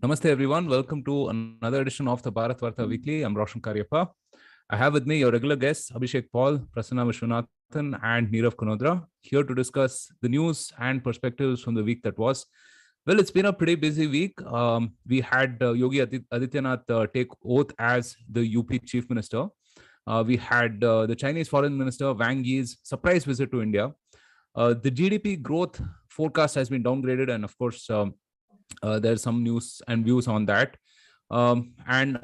Namaste everyone. Welcome to another edition of the Bharatvaarta Weekly. I'm Roshan Karyappa. I have with me your regular guests Abhishek Paul, Prasanna Vishwanathan, and Neerav Kanodra here to discuss the news and perspectives from the week that was. Well, it's been a pretty busy week. We had Yogi Adityanath take oath as the UP Chief Minister. We had the Chinese Foreign Minister Wang Yi's surprise visit to India. The GDP growth forecast has been downgraded, and of course, there's some news and views on that. In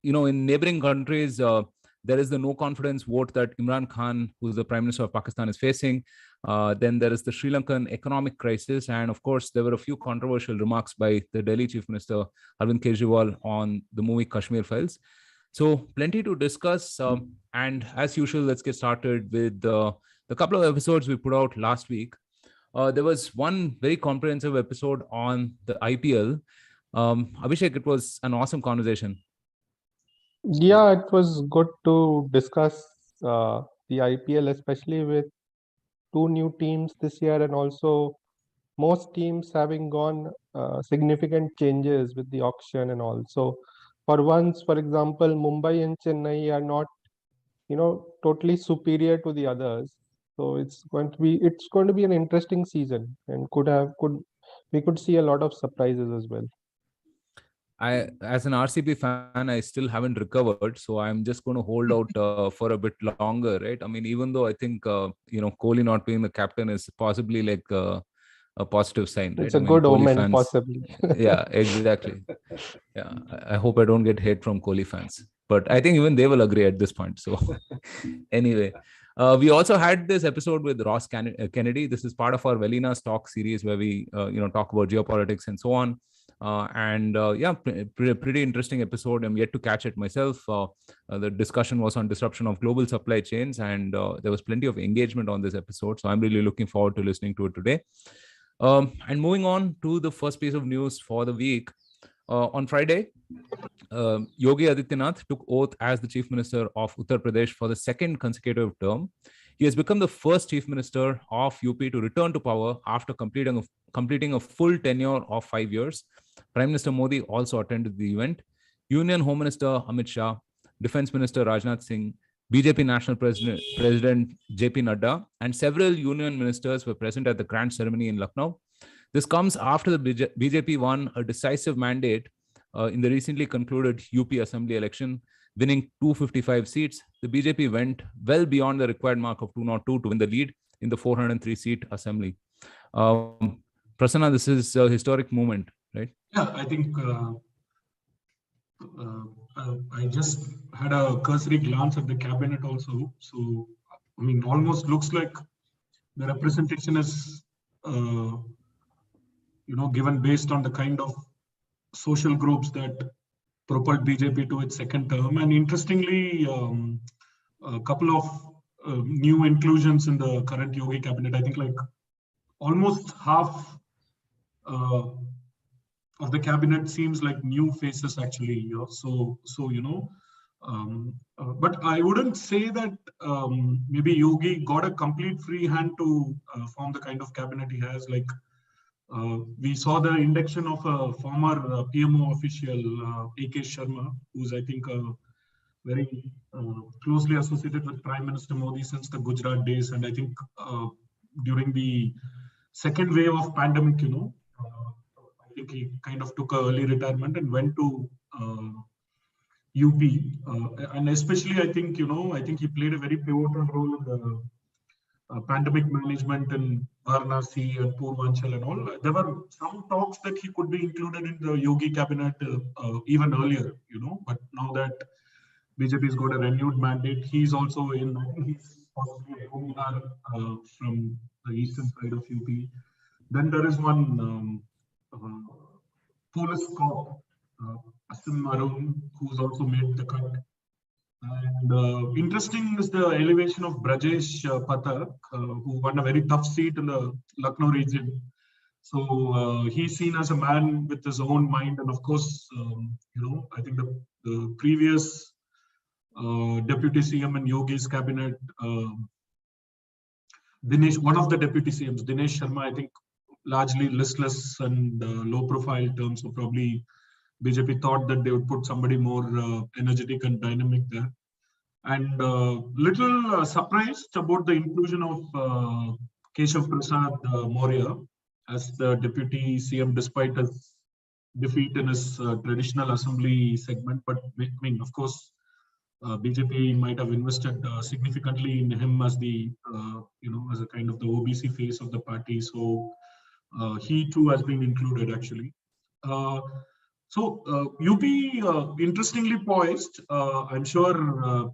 neighboring countries, there is the no confidence vote that Imran Khan, who's the Prime Minister of Pakistan, is facing. Then there is the Sri Lankan economic crisis. And of course, there were a few controversial remarks by the Delhi Chief Minister, Arvind Kejriwal, on the movie Kashmir Files. So plenty to discuss. And as usual, let's get started with the couple of episodes we put out last week. There was one very comprehensive episode on the IPL. Abhishek, it was an awesome conversation. Yeah, it was good to discuss the IPL, especially with two new teams this year, and also most teams having gone significant changes with the auction and all. So for once, for example, Mumbai and Chennai are not, totally superior to the others. So it's going to be an interesting season, and we could see a lot of surprises as well. As an RCB fan, I still haven't recovered, so I'm just going to hold out for a bit longer, right? I mean, even though I think Kohli not being the captain is possibly like a positive sign, right? It's a good Kohli omen, fans, possibly. Yeah, exactly. Yeah, I hope I don't get hate from Kohli fans, but I think even they will agree at this point. So anyway, we also had this episode with Ross Kennedy. This is part of our Velina's Talk series where we talk about geopolitics and so on. Pretty interesting episode. I'm yet to catch it myself. The discussion was on disruption of global supply chains, and there was plenty of engagement on this episode. So I'm really looking forward to listening to it today. And moving on to the first piece of news for the week. On Friday, Yogi Adityanath took oath as the Chief Minister of Uttar Pradesh for the second consecutive term. He has become the first Chief Minister of UP to return to power after completing a full tenure of 5 years. Prime Minister Modi also attended the event. Union Home Minister Amit Shah, Defense Minister Rajnath Singh, BJP National President JP Nadda, and several union ministers were present at the grand ceremony in Lucknow. This comes after the BJP won a decisive mandate in the recently concluded UP Assembly election, winning 255 seats. The BJP went well beyond the required mark of 202 to win the lead in the 403-seat assembly. Prasanna, this is a historic moment, right? Yeah, I think I just had a cursory glance at the cabinet also. So, I mean, almost looks like the representation is, given based on the kind of social groups that propelled BJP to its second term. And interestingly, a couple of new inclusions in the current Yogi cabinet. I think like almost half of the cabinet seems like new faces actually. But I wouldn't say that maybe Yogi got a complete free hand to form the kind of cabinet he has. Like we saw the induction of a former PMO official, A.K. Sharma, who's I think very closely associated with Prime Minister Modi since the Gujarat days. And I think during the second wave of pandemic, I think he kind of took an early retirement and went to UP. And especially, I think he played a very pivotal role in the pandemic management in Varanasi and Purvanchal and all. There were some talks that he could be included in the Yogi cabinet even earlier, but now that BJP's got a renewed mandate, he's also in, I think he's possibly a Umar from the eastern side of UP. Then there is one police cop, Asim Arun, who's also made the cut. And interesting is the elevation of Brajesh Pathak, who won a very tough seat in the Lucknow region. So he's seen as a man with his own mind. And of course, I think the previous deputy CM in Yogi's cabinet, one of the deputy CMs, Dinesh Sharma, I think largely listless and low profile terms, so probably BJP thought that they would put somebody more energetic and dynamic there. And little surprised about the inclusion of Keshav Prasad Maurya as the deputy CM, despite his defeat in his traditional assembly segment. But I mean, of course, BJP might have invested significantly in him as the, as a kind of the OBC face of the party. So he too has been included actually. UP interestingly poised. I'm sure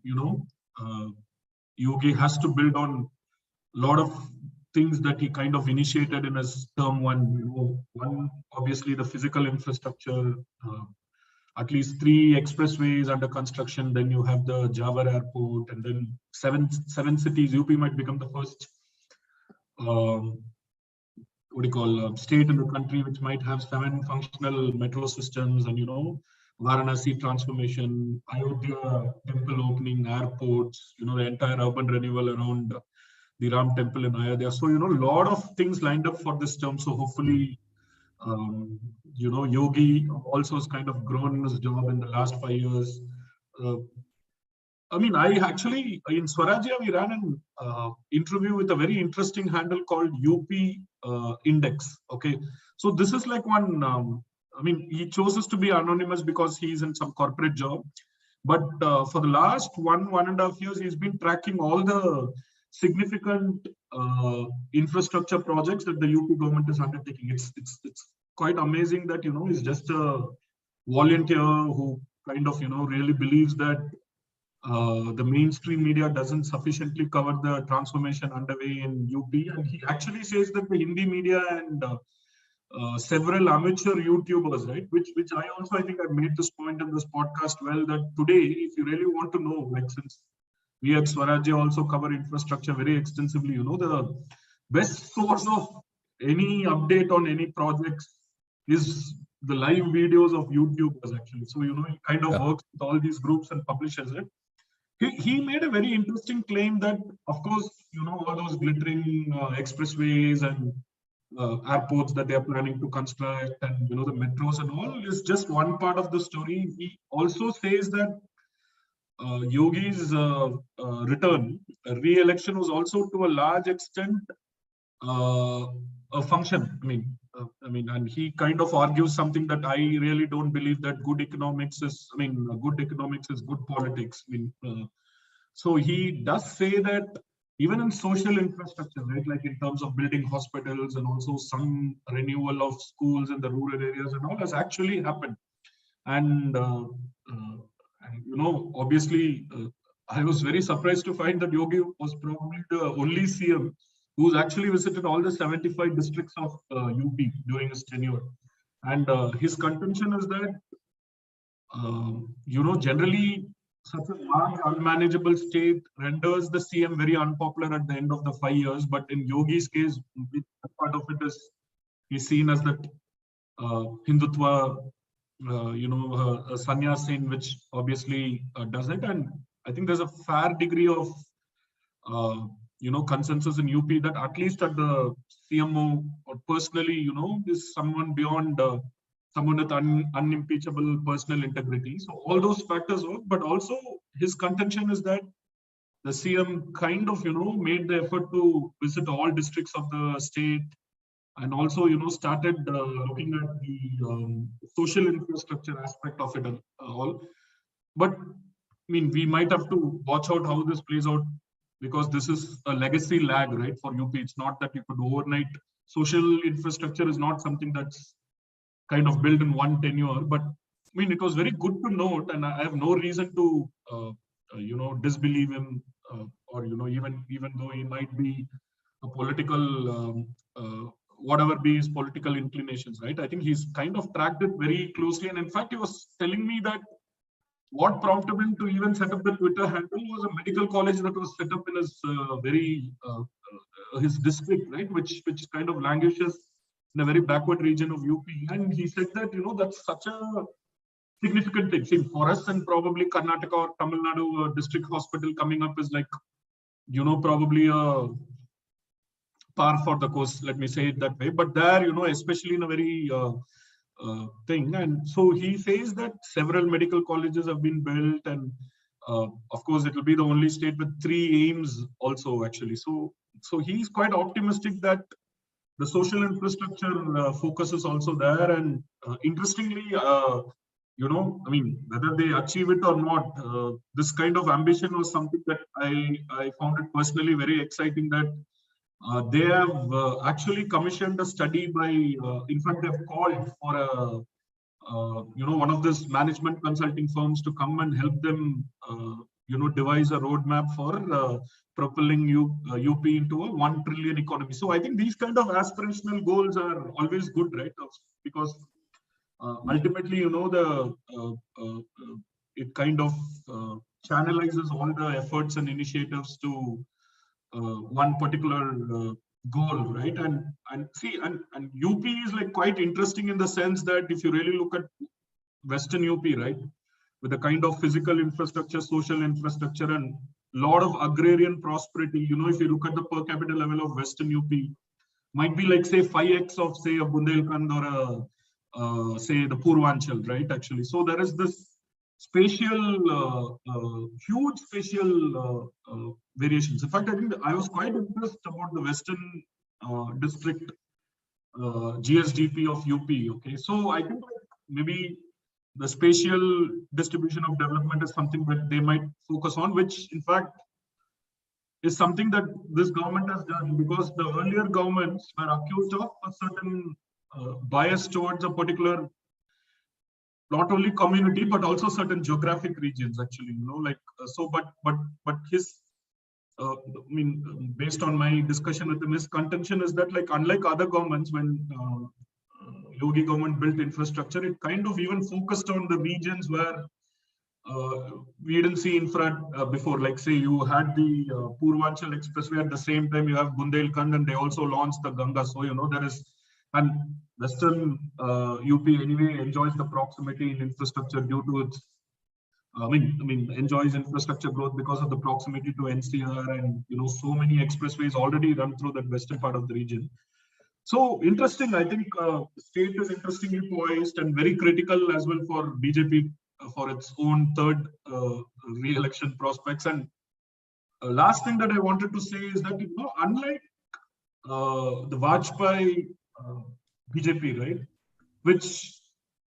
Yogi has to build on a lot of things that he kind of initiated in his term one. One, obviously, the physical infrastructure. At least 3 expressways under construction. Then you have the Jawar Airport, and then seven cities. UP might become the first state in the country which might have 7 functional metro systems, and Varanasi transformation, Ayodhya temple opening, airports, the entire urban renewal around the Ram temple in Ayodhya. So a lot of things lined up for this term. So hopefully, Yogi also has kind of grown in his job in the last 5 years. I actually, in Swarajya, we ran an interview with a very interesting handle called UP Index. Okay. So this is like one, he chooses to be anonymous because he's in some corporate job. But for the last 1.5 years, he's been tracking all the significant infrastructure projects that the UP government is undertaking. It's quite amazing that, he's just a volunteer who kind of, really believes that the mainstream media doesn't sufficiently cover the transformation underway in UP. And he actually says that the Hindi media and several amateur YouTubers, right, which I think I made this point in this podcast well, that today, if you really want to know, like since we at Swarajya also cover infrastructure very extensively, the best source of any update on any projects is the live videos of YouTubers actually. So, he kind of works with all these groups and publishes it. He made a very interesting claim that, of course, all those glittering expressways and airports that they are planning to construct, and the metros and all is just one part of the story. He also says that Yogi's return, re-election, was also to a large extent a function. And he kind of argues something that I really don't believe, that good economics is good politics. So he does say that even in social infrastructure, right, like in terms of building hospitals and also some renewal of schools in the rural areas and all, has actually happened. And obviously, I was very surprised to find that Yogi was probably the only CM who's actually visited all the 75 districts of UP during his tenure. And his contention is that, generally such a large, unmanageable state renders the CM very unpopular at the end of the 5 years. But in Yogi's case, part of it is he's seen as that Hindutva, a sannyas which obviously does it. And I think there's a fair degree of, consensus in UP that at least at the CMO or personally, is someone beyond someone with unimpeachable personal integrity. So all those factors work, but also his contention is that the CM kind of, made the effort to visit all districts of the state, and also, started looking at the social infrastructure aspect of it all. But we might have to watch out how this plays out, because this is a legacy lag, right, for UP. It's not that you could overnight. Social infrastructure is not something that's kind of built in one tenure. But it was very good to note, and I have no reason to, disbelieve him, or even though he might be a political, whatever be his political inclinations, right? I think he's kind of tracked it very closely, and in fact, he was telling me that what prompted him to even set up the Twitter handle was a medical college that was set up in his his district, right, which kind of languishes in a very backward region of UP. And he said that, that's such a significant thing. See, for us and probably Karnataka or Tamil Nadu, district hospital coming up is like, probably a par for the course, let me say it that way. But there, especially in a very thing. And so he says that several medical colleges have been built, and of course it will be the only state with 3 aims also actually. So he's quite optimistic that the social infrastructure focus is also there. And interestingly, I mean, whether they achieve it or not, this kind of ambition was something that I found it personally very exciting, that they have actually commissioned a study by, in fact, they've called for a, one of these management consulting firms to come and help them, devise a roadmap for propelling UP into a 1 trillion economy. So I think these kind of aspirational goals are always good, right? Because ultimately, it kind of channelizes all the efforts and initiatives to one particular goal, right? And see, and UP is like quite interesting in the sense that if you really look at Western UP, right, with the kind of physical infrastructure, social infrastructure, and lot of agrarian prosperity, if you look at the per capita level of Western UP, might be like say 5x of say a Bundelkhand or a say the Purvanchal, right? Actually, so there is this spatial, huge spatial variations. In fact, I think I was quite impressed about the Western district GSDP of UP. Okay, so I think maybe the spatial distribution of development is something that they might focus on, which in fact is something that this government has done, because the earlier governments were accused of a certain bias towards a particular, not only community but also certain geographic regions actually, so but his I mean, based on my discussion with him, his contention is that, like, unlike other governments, when Yogi government built infrastructure, it kind of even focused on the regions where we didn't see infra before. Like, say, you had the Purvanchal Expressway, at the same time you have Bundelkhand, and they also launched the Ganga. So, there is, and Western UP anyway enjoys the proximity in infrastructure due to its, enjoys infrastructure growth because of the proximity to NCR, and so many expressways already run through that western part of the region. So interesting. I think state is interestingly poised and very critical as well for BJP for its own third re-election prospects. And last thing that I wanted to say is that unlike the Vajpayee BJP, right, which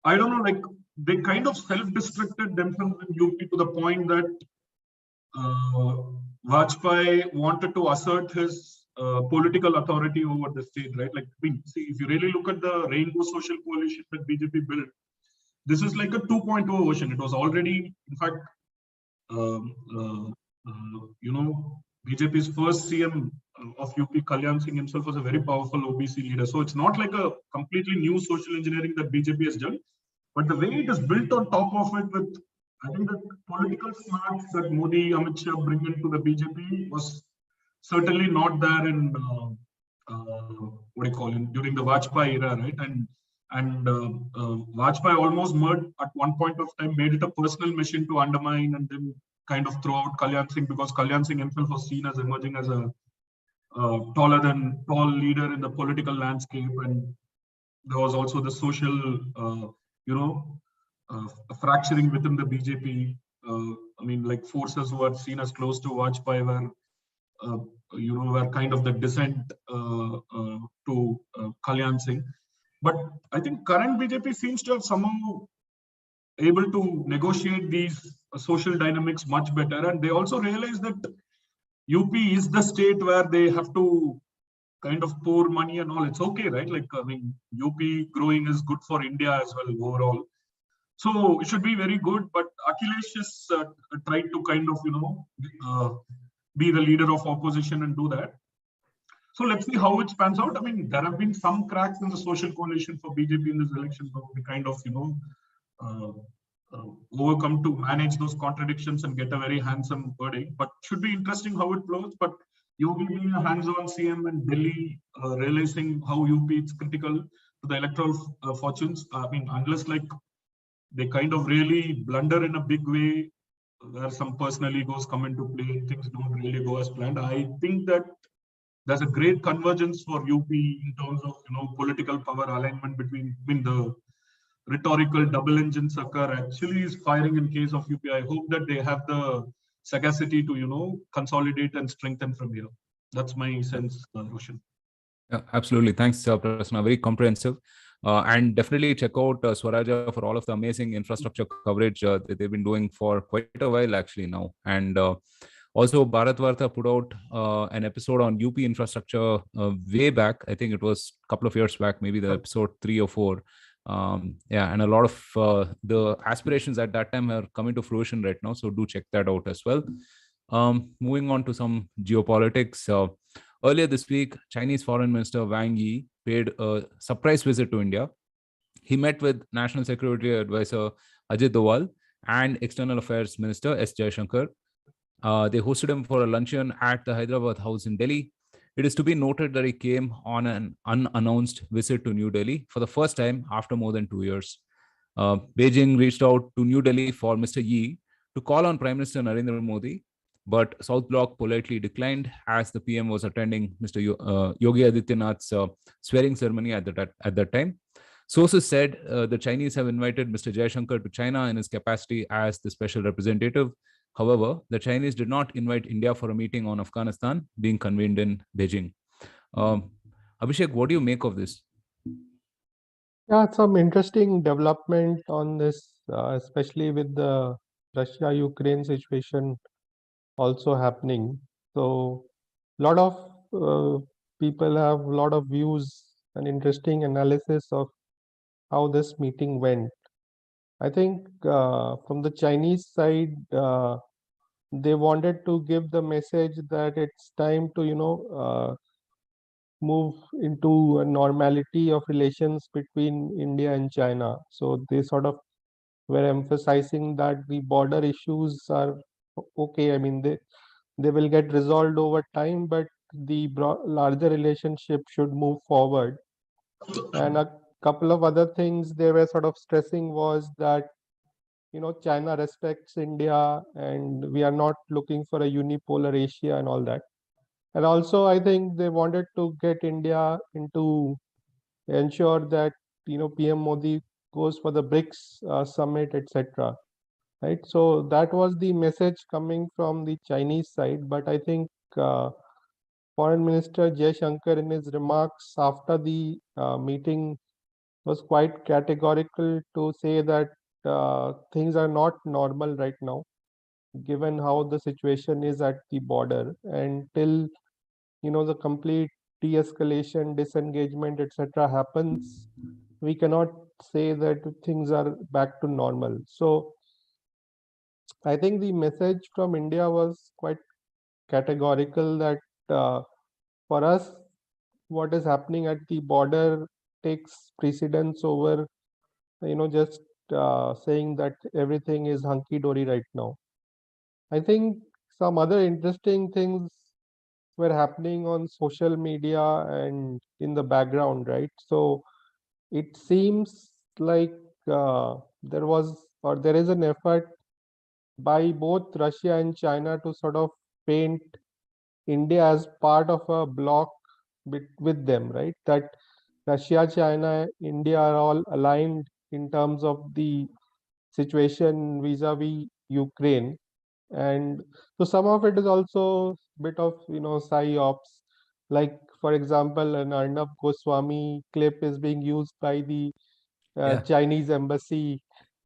I don't know, like, they kind of self-destructed themselves in UP to the point that Vajpayee wanted to assert his political authority over the state, right? Like, see, if you really look at the Rainbow Social Coalition that BJP built, this is like a 2.0 version. It was already, in fact, BJP's first CM of UP, Kalyan Singh himself, was a very powerful OBC leader. So it's not like a completely new social engineering that BJP has done. But the way it is built on top of it, with, I think, the political smarts that Modi, Amit Shah bring into the BJP was certainly not there in during the Vajpayee era, right? And Vajpayee almost at one point of time made it a personal mission to undermine and then kind of throw out Kalyan Singh, because Kalyan Singh himself was seen as emerging as a tall leader in the political landscape, and there was also the social fracturing within the BJP. Like, forces who are seen as close to Vajpayee were kind of the dissent to Kalyan Singh. But I think current BJP seems to have somehow able to negotiate these social dynamics much better, and they also realize that UP is the state where they have to kind of pour money and all. It's okay, right? Like, UP growing is good for India as well overall. So it should be very good. But Akhilesh has tried to kind of, be the leader of opposition and do that. So let's see how it pans out. There have been some cracks in the social coalition for BJP in this election, but we kind of, overcome to manage those contradictions and get a very handsome verdict. But should be interesting how it flows. But Yogi being a hands-on CM and Delhi realizing how UP is critical to the electoral fortunes. Unless, like, they kind of really blunder in a big way, where some personal egos come into play, things don't really go as planned. I think that there's a great convergence for UP in terms of political power alignment between the rhetorical double engine sucker actually is firing in case of UPI. I hope that they have the sagacity to, consolidate and strengthen from here. That's my sense, Roshan. Yeah, absolutely. Thanks, Prasanna. Very comprehensive. And definitely check out Swaraja for all of the amazing infrastructure coverage that they've been doing for quite a while actually now. And also, Bharatvaarta put out an episode on UP infrastructure way back. I think it was a couple of years back, maybe the episode 3 or 4. Yeah, and a lot of the aspirations at that time are coming to fruition right now. So do check that out as well. Moving on to some geopolitics. Earlier this week, Chinese Foreign Minister Wang Yi paid a surprise visit to India. He met with National Security Advisor Ajit Doval and External Affairs Minister S. Jaishankar. They hosted him for a luncheon at the Hyderabad House in Delhi. It is to be noted that he came on an unannounced visit to New Delhi for the first time after more than 2 years. Beijing reached out to New Delhi for Mr. Yi to call on Prime Minister Narendra Modi, but South Bloc politely declined as the PM was attending Mr. Yogi Adityanath's swearing ceremony at that time. Sources said the Chinese have invited Mr. Jaishankar to China in his capacity as the special representative. However, the Chinese did not invite India for a meeting on Afghanistan being convened in Beijing. Abhishek, what do you make of this? Yeah, some interesting development on this, especially with the Russia-Ukraine situation also happening. So, a lot of people have a lot of views and interesting analysis of how this meeting went. I think from the Chinese side, they wanted to give the message that it's time to, move into a normality of relations between India and China. So they sort of were emphasizing that the border issues are okay. I mean, they will get resolved over time, but the larger relationship should move forward. And a couple of other things they were sort of stressing was that, China respects India and we are not looking for a unipolar Asia and all that. And also, I think they wanted to get India into ensure that, PM Modi goes for the BRICS summit, etc. Right. So that was the message coming from the Chinese side. But I think Foreign Minister Jaishankar in his remarks after the meeting was quite categorical to say that things are not normal right now, given how the situation is at the border. And till the complete de-escalation, disengagement, etc. happens, we cannot say that things are back to normal. So I think the message from India was quite categorical that for us, what is happening at the border takes precedence over, just saying that everything is hunky-dory right now. I think some other interesting things were happening on social media and in the background, right? So it seems like there is an effort by both Russia and China to sort of paint India as part of a bloc with them, right? That Russia, China, India are all aligned in terms of the situation vis-a-vis Ukraine. And so some of it is also bit of, psyops. Like, for example, an Arnab Goswami clip is being used by the Chinese embassy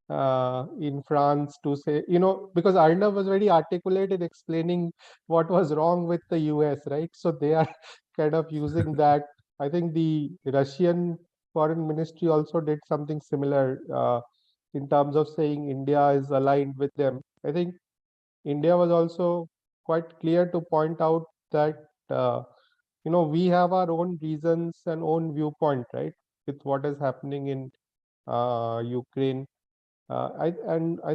in France to say, because Arnav was very articulate in explaining what was wrong with the US, right? So they are kind of using that. I think the Russian foreign ministry also did something similar in terms of saying India is aligned with them. I think India was also quite clear to point out that, we have our own reasons and own viewpoint, right, with what is happening in Ukraine. I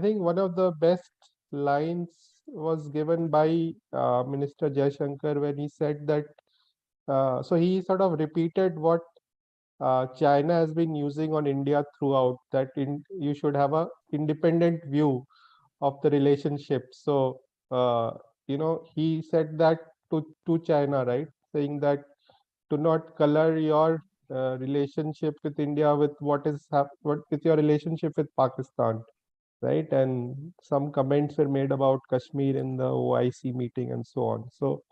think one of the best lines was given by Minister Jaishankar when he said that. So he sort of repeated what China has been using on India throughout. That you should have a independent view of the relationship. So he said that to China, right, saying that do not color your relationship with India with what with your relationship with Pakistan, right? And some comments were made about Kashmir in the OIC meeting and so on. So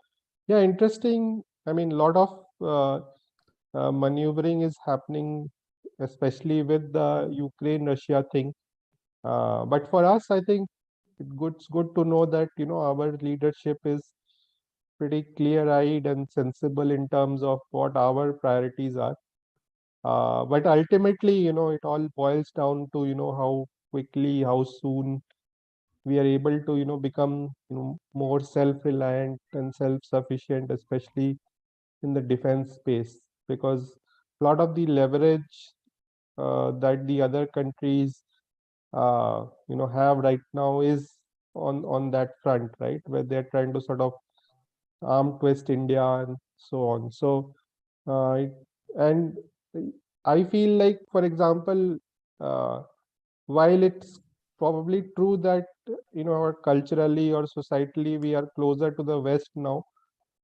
yeah, interesting. I mean, a lot of maneuvering is happening, especially with the Ukraine-Russia thing. But for us, I think it's good to know that our leadership is pretty clear-eyed and sensible in terms of what our priorities are. But ultimately, it all boils down to how quickly, how soon we are able to become more self-reliant and self-sufficient, especially in the defense space, because a lot of the leverage that the other countries have right now is on that front, right, where they're trying to sort of arm twist India and so on. So and I feel like, for example, while it's probably true that or culturally or societally we are closer to the West now,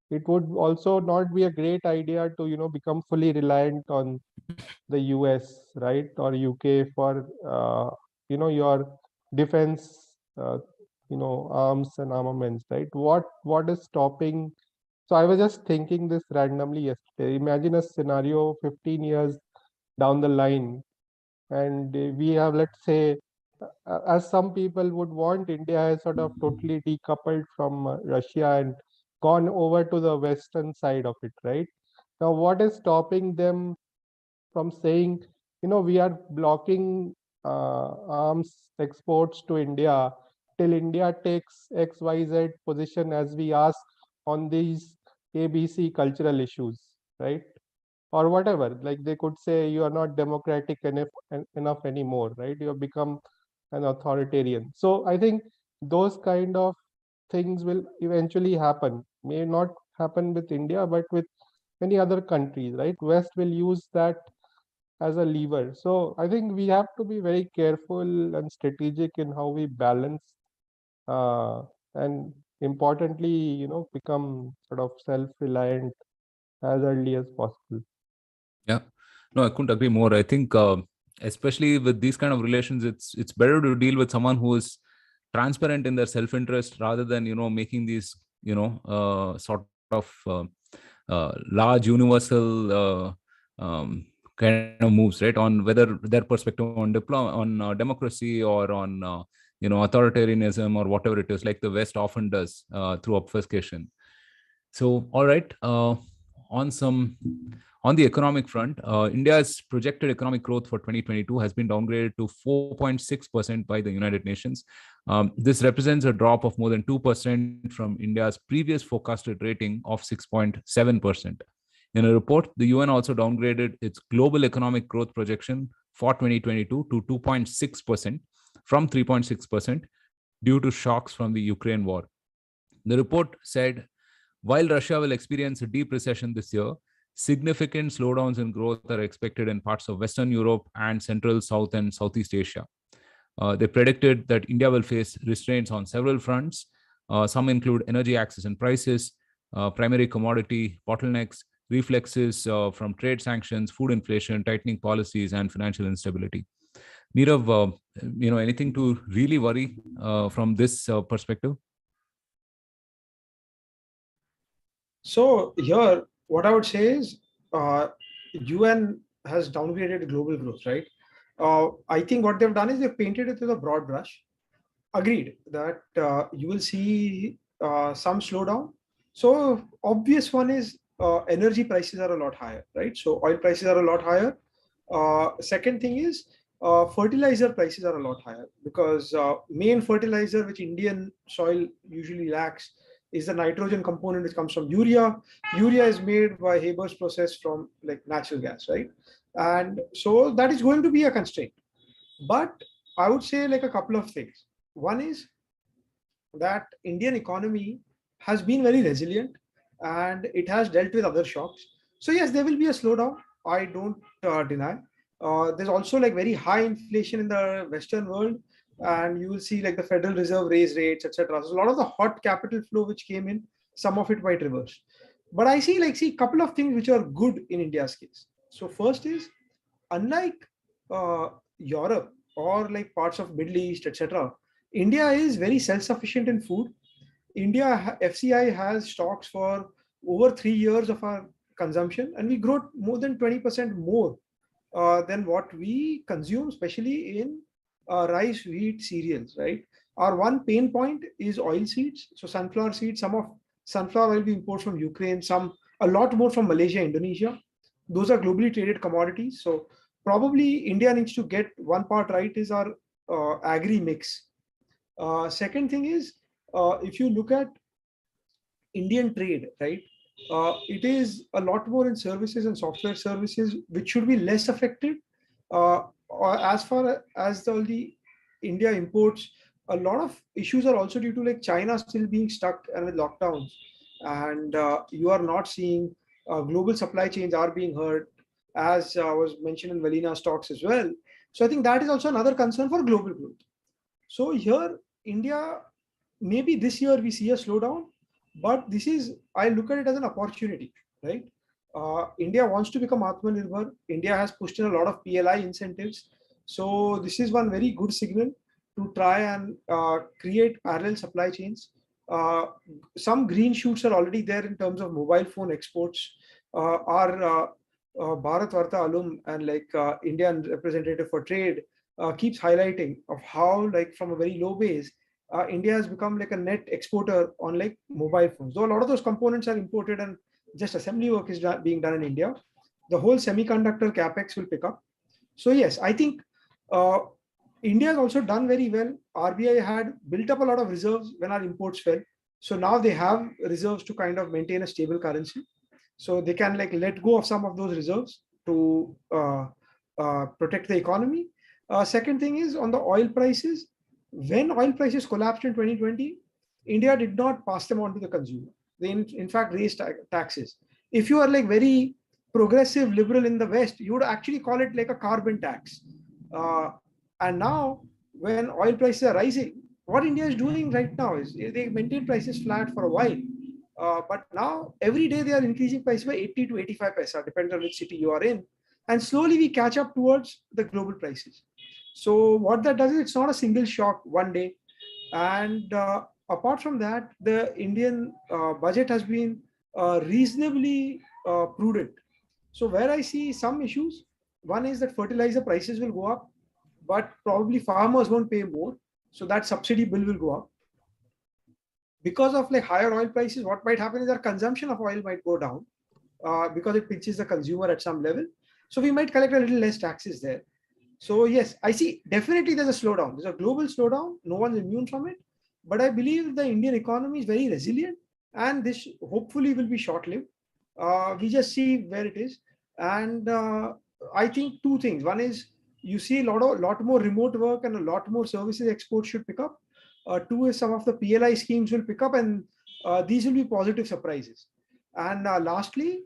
it would also not be a great idea to become fully reliant on the US, right, or UK for your defense, arms and armaments, right? What is stopping? So I was just thinking this randomly yesterday. Imagine a scenario 15 years down the line, and we have, let's say, as some people would want, India has sort of totally decoupled from Russia and gone over to the western side of it, right? Now, what is stopping them from saying, we are blocking arms exports to India till India takes XYZ position as we ask on these ABC cultural issues, right? Or whatever, like they could say you are not democratic enough anymore, right? You have become an authoritarian. So I think those kind of things will eventually happen. May not happen with India, but with many other countries, right? West will use that as a lever. So I think we have to be very careful and strategic in how we balance and importantly, become sort of self-reliant as early as possible. Yeah, no, I couldn't agree more. I think, especially with these kind of relations, it's better to deal with someone who is transparent in their self-interest rather than making these sort of large universal kind of moves, right, on whether their perspective on democracy or on authoritarianism or whatever it is, like the West often does through obfuscation. So, all right, on the economic front, India's projected economic growth for 2022 has been downgraded to 4.6% by the United Nations. This represents a drop of more than 2% from India's previous forecasted rating of 6.7%. In a report, the UN also downgraded its global economic growth projection for 2022 to 2.6% from 3.6% due to shocks from the Ukraine war. The report said, while Russia will experience a deep recession this year, significant slowdowns in growth are expected in parts of Western Europe and Central, South, and Southeast Asia. They predicted that India will face restraints on several fronts. Some include energy access and prices, primary commodity bottlenecks, reflexes from trade sanctions, food inflation, tightening policies, and financial instability. Nirav, anything to really worry from this perspective? So here, what I would say is, UN has downgraded global growth, right? I think what they've done is they've painted it with a broad brush. Agreed that you will see some slowdown. So obvious one is energy prices are a lot higher, right? So oil prices are a lot higher. Second thing is fertilizer prices are a lot higher because main fertilizer which Indian soil usually lacks is the nitrogen component which comes from urea. Urea is made by Haber's process from like natural gas, right? And so that is going to be a constraint. But I would say like a couple of things. One is that Indian economy has been very resilient and it has dealt with other shocks. So yes, there will be a slowdown. I don't deny. There's also like very high inflation in the Western world, and you will see like the Federal Reserve raise rates, etc. So a lot of the hot capital flow which came in, some of it might reverse. But I see a couple of things which are good in India's case. So first is, unlike Europe or like parts of Middle East, etc., India is very self-sufficient in food. FCI has stocks for over 3 years of our consumption, and we grow more than 20% more than what we consume, especially in rice, wheat, cereals, right? Our one pain point is oil seeds. So sunflower seeds, some of sunflower oil we import from Ukraine, a lot more from Malaysia, Indonesia. Those are globally traded commodities. So probably India needs to get one part right, is our agri mix. Second thing is, if you look at Indian trade, right, it is a lot more in services and software services, which should be less affected. As far as all the India imports, a lot of issues are also due to like China still being stuck and with lockdowns, and you are not seeing global supply chains are being hurt, as was mentioned in Valina's talks as well. So I think that is also another concern for global growth. So here, India, maybe this year we see a slowdown, but I look at it as an opportunity, right? India wants to become Atmanirbhar. India has pushed in a lot of PLI incentives. So this is one very good signal to try and create parallel supply chains. Some green shoots are already there in terms of mobile phone exports. Our Bharatvaarta alum and like Indian representative for trade keeps highlighting of how, like, from a very low base, India has become like a net exporter on like mobile phones. Though a lot of those components are imported and just assembly work is being done in India, the whole semiconductor capex will pick up. So yes, I think India has also done very well. RBI had built up a lot of reserves when our imports fell. So now they have reserves to kind of maintain a stable currency. So they can like let go of some of those reserves to protect the economy. Second thing is on the oil prices. When oil prices collapsed in 2020, India did not pass them on to the consumer. They in fact raised taxes. If you are like very progressive liberal in the West, you would actually call it like a carbon tax. And now when oil prices are rising, what India is doing right now is they maintain prices flat for a while. But now every day they are increasing price by 80 to 85 paisa, depends on which city you are in. And slowly we catch up towards the global prices. So what that does is it's not a single shock one day. And apart from that, the Indian budget has been reasonably prudent. So where I see some issues, one is that fertilizer prices will go up, but probably farmers won't pay more. So that subsidy bill will go up. Because of like higher oil prices, what might happen is our consumption of oil might go down because it pinches the consumer at some level. So we might collect a little less taxes there. So yes, I see definitely there's a slowdown. There's a global slowdown. No one's immune from it. But I believe the Indian economy is very resilient, and this hopefully will be short-lived. We just see where it is. And I think two things. One is you see a lot more remote work and a lot more services exports should pick up. Two is some of the PLI schemes will pick up, and these will be positive surprises. And lastly,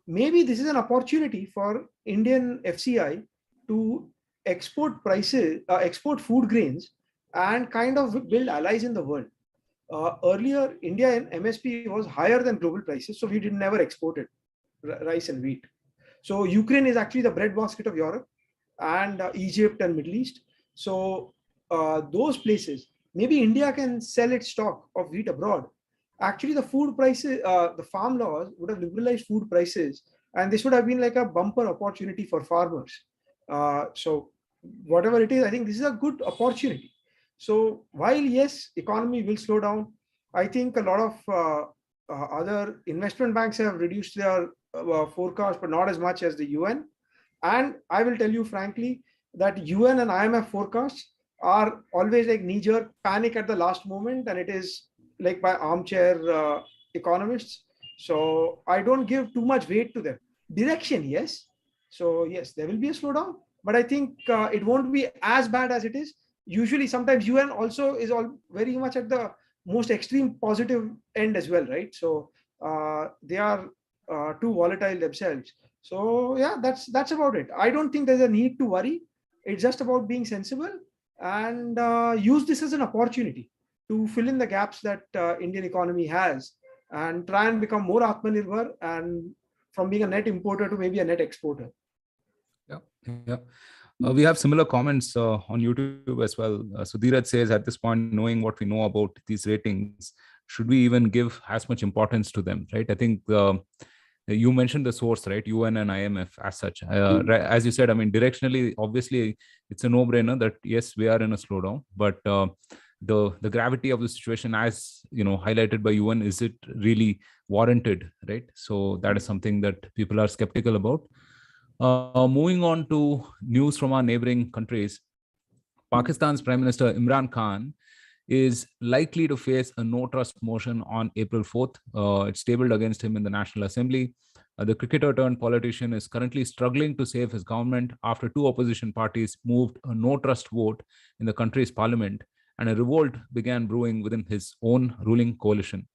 maybe this is an opportunity for Indian FCI to export food grains and kind of build allies in the world. Earlier, India in MSP was higher than global prices, so we never exported rice and wheat. So Ukraine is actually the breadbasket of Europe and Egypt and Middle East. So those places, maybe India can sell its stock of wheat abroad. Actually, the food prices, the farm laws would have liberalized food prices, and this would have been like a bumper opportunity for farmers. So whatever it is, I think this is a good opportunity. So while yes, economy will slow down, I think a lot of other investment banks have reduced their forecast, but not as much as the UN. And I will tell you frankly that UN and IMF forecasts are always like knee-jerk panic at the last moment, and it is like by armchair economists. So I don't give too much weight to them. Direction, yes. So yes, there will be a slowdown, but I think it won't be as bad as it is. Usually, sometimes UN also is all very much at the most extreme positive end as well, right? So they are too volatile themselves. So yeah, that's about it. I don't think there's a need to worry. It's just about being sensible and use this as an opportunity to fill in the gaps that Indian economy has and try and become more Atmanirbhar and from being a net importer to maybe a net exporter. Yeah, yeah. We have similar comments on YouTube as well. So Dheeraj says, at this point, knowing what we know about these ratings, should we even give as much importance to them, right? I think you mentioned the source, right? UN and IMF as such. As you said, I mean, directionally, obviously, it's a no-brainer that yes, we are in a slowdown, but the gravity of the situation, as highlighted by UN, is it really warranted, right? So that is something that people are skeptical about. Moving on to news from our neighboring countries, Pakistan's Prime Minister Imran Khan is likely to face a no trust motion on April 4th. It's tabled against him in the National Assembly. The cricketer turned politician is currently struggling to save his government after two opposition parties moved a no trust vote in the country's parliament, and a revolt began brewing within his own ruling coalition.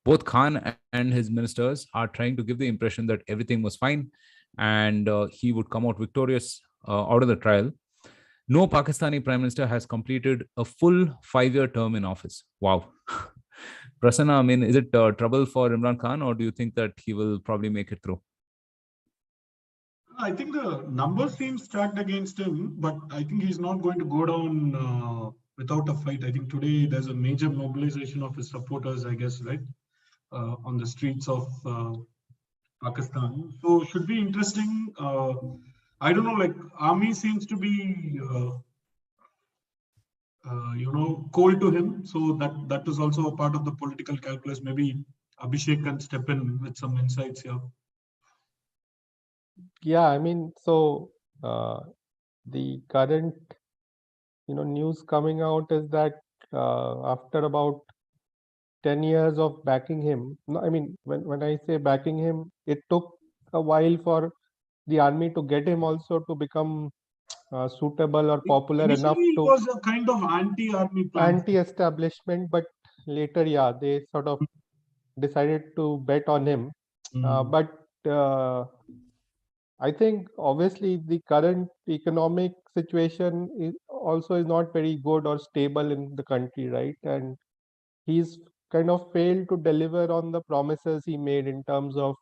Both Khan and his ministers are trying to give the impression that everything was fine and he would come out victorious out of the trial. No Pakistani Prime Minister has completed a full 5-year term in office. Wow. Prasanna, I mean, is it trouble for Imran Khan, or do you think that he will probably make it through? I think the numbers seem stacked against him, but I think he's not going to go down without a fight. I think today there's a major mobilization of his supporters, I guess, right, on the streets of Pakistan. So should be interesting. I don't know, like army seems to be, cold to him. So that is also a part of the political calculus. Maybe Abhishek can step in with some insights here. Yeah, I mean, so the current news coming out is that after about 10 years of backing him, no, I mean, when I say backing him, it took a while for the army to get him also to become suitable or popular enough Initially, it to was a kind of anti-army plan. anti-establishment, but later, yeah, they sort of decided to bet on him. But I think obviously the current economic situation is not very good or stable in the country, right? And he's kind of failed to deliver on the promises he made in terms of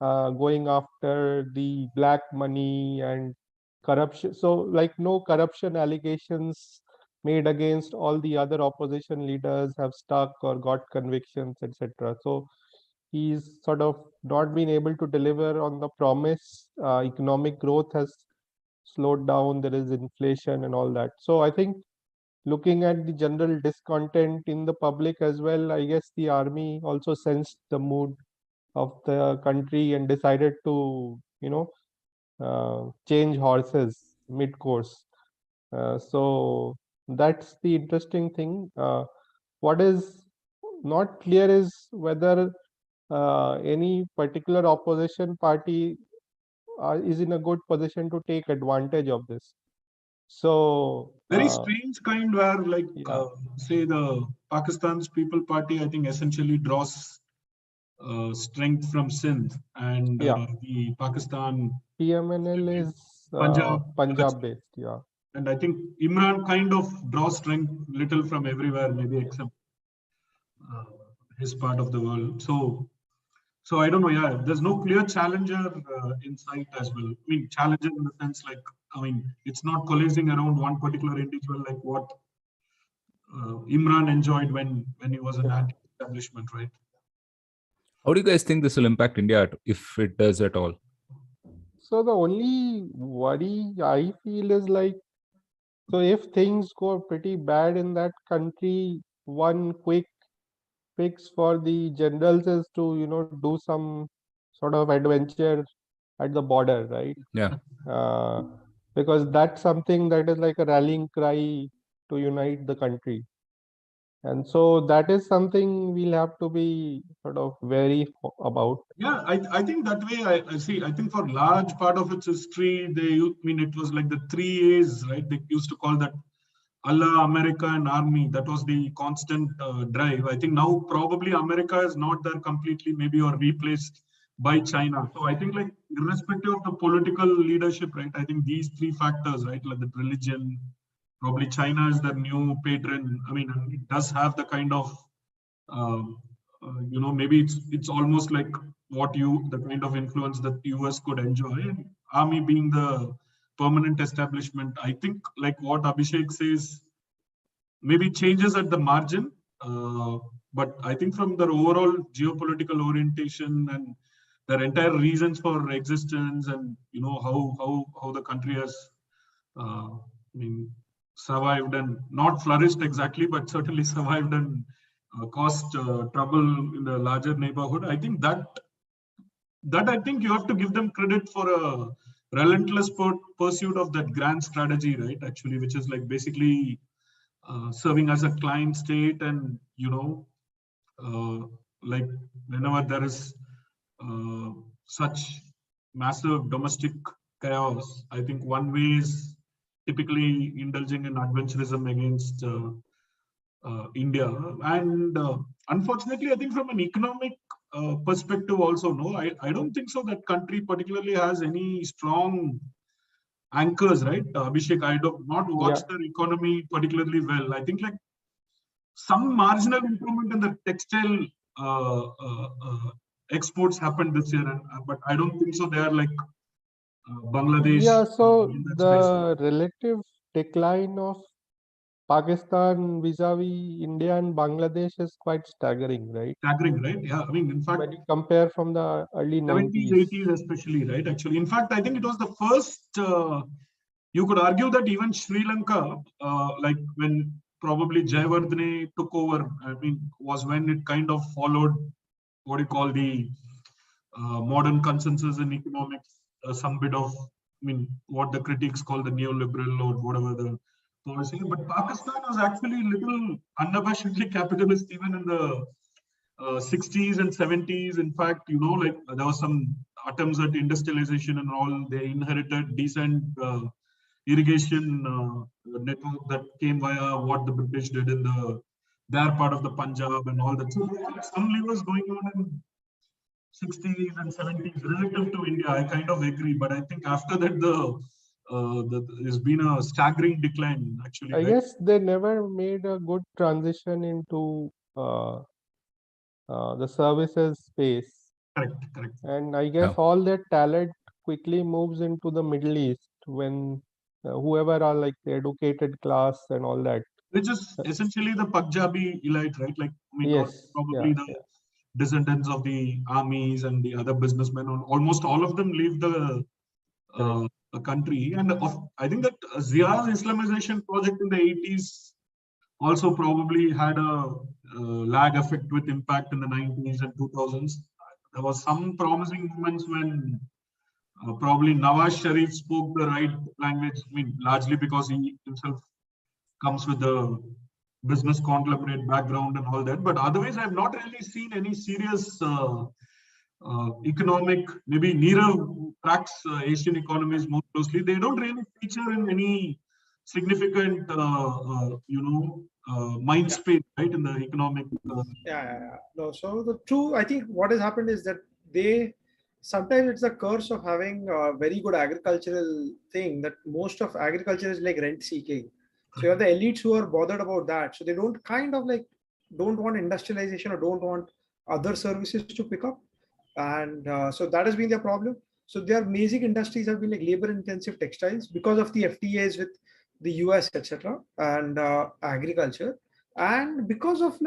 going after the black money and corruption. So, like, no corruption allegations made against all the other opposition leaders have stuck or got convictions, etc. So, he's sort of not been able to deliver on the promise. Economic growth has slowed down. There is inflation and all that. So, I think looking at the general discontent in the public as well, I guess the army also sensed the mood of the country and decided to, change horses mid-course. So that's the interesting thing. What is not clear is whether any particular opposition party is in a good position to take advantage of this. So very strange kind where, like, yeah. say the Pakistan's People Party, I think essentially draws strength from Sindh, and the Pakistan PMNL is Punjab based, yeah. And I think Imran kind of draws strength little from everywhere, maybe except his part of the world. So I don't know. Yeah, there's no clear challenger in sight as well. I mean, challenger in the sense, like, I mean, it's not coalescing around one particular individual like what Imran enjoyed when he was an anti-establishment, right? How do you guys think this will impact India, if it does at all? So the only worry I feel is, like, so if things go pretty bad in that country, one quick fix for the generals is to do some sort of adventure at the border, right? Yeah. Because that's something that is like a rallying cry to unite the country. And so that is something we'll have to be sort of wary about. Yeah, I think that way I see. I think for large part of its history, it was like the 3 A's, right? They used to call that Allah, America, and Army. That was the constant drive. I think now probably America is not there completely, maybe, or replaced by China. So I think, like, irrespective of the political leadership, right? I think these three factors, right, like the religion, probably China is the new patron. I mean, it does have the kind of, maybe it's almost like the kind of influence that the US could enjoy. And Army being the permanent establishment. I think like what Abhishek says, maybe changes at the margin, but I think from their overall geopolitical orientation and their entire reasons for existence, and how the country has, survived and not flourished exactly, but certainly survived and caused trouble in the larger neighborhood. I think that I think you have to give them credit for a relentless pursuit of that grand strategy, right? Actually, which is like basically serving as a client state, and like whenever there is such massive domestic chaos, I think one way is typically indulging in adventurism against India. And unfortunately, I think from an economic perspective also, no, I don't think so that country particularly has any strong anchors, right? Abhishek, I don't not watch their economy particularly well. I think like some marginal improvement in the textile exports happened this year, but I don't think so. They are like Bangladesh. Yeah, so in that the space. relative decline of Pakistan vis-a-vis India and Bangladesh is quite staggering, right? Staggering, right? Yeah, I mean, in fact, When you compare from the early 70s, 90s. 80s especially, right? Actually, in fact, I think it was the first, you could argue that even Sri Lanka, like when probably Jayawardene took over, I mean, was when it kind of followed what you call the modern consensus in economics, some bit of, I mean, what the critics call the neoliberal or whatever the policy. But Pakistan was actually a little unabashedly capitalist even in the 60s and 70s. In fact, like there was some attempts at industrialization and all. They inherited decent irrigation network that came via what the British did in their part of the Punjab and all that. So there were some levers going on in 60s and 70s relative to India. I kind of agree, but I think after that there's been a staggering decline actually. I Right? guess they never made a good transition into the services space. Correct. And I guess all that talent quickly moves into the Middle East when whoever are like the educated class and all that. Which is essentially the Punjabi elite, right? Like, I mean, Yes, probably the descendants of the armies and the other businessmen. Almost all of them leave the country. And I think that Zia's Islamization project in the 80s also probably had a lag effect with impact in the 90s and 2000s. There was some promising moments when probably Nawaz Sharif spoke the right language. I mean, largely because he himself comes with a business conglomerate background and all that. But otherwise, I've not really seen any serious economic. Maybe Nirav tracks Asian economies more closely. They don't really feature in any significant, mind space, right, in the economic. No, so the true, I think what has happened is that they sometimes it's a curse of having a very good agricultural thing that most of agriculture is like rent seeking. So you have the elites who are bothered about that. So they don't don't want industrialization or don't want other services to pick up. And so that has been their problem. So their basic industries have been like labor intensive textiles because of the FTAs with the US, etc. and agriculture. And because of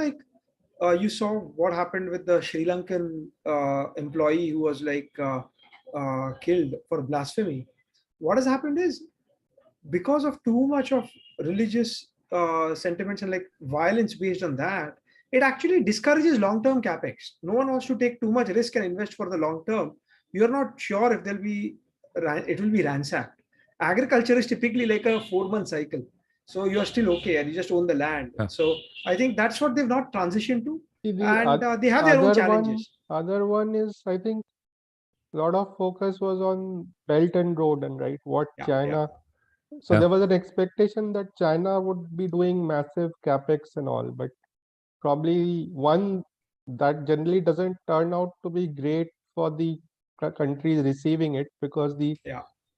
you saw what happened with the Sri Lankan employee who was killed for blasphemy. What has happened is because of too much of religious sentiments and like violence based on that, it actually discourages long-term capex. No one wants to take too much risk and invest for the long term. You're not sure if it will be ransacked. Agriculture is typically like a 4-month cycle. So you're still okay and you just own the land. So I think that's what they've not transitioned to. And they have their own challenges. Other one is, I think, a lot of focus was on Belt and Road and what China. So there was an expectation that China would be doing massive capex and all, but probably one that generally doesn't turn out to be great for the countries receiving it because the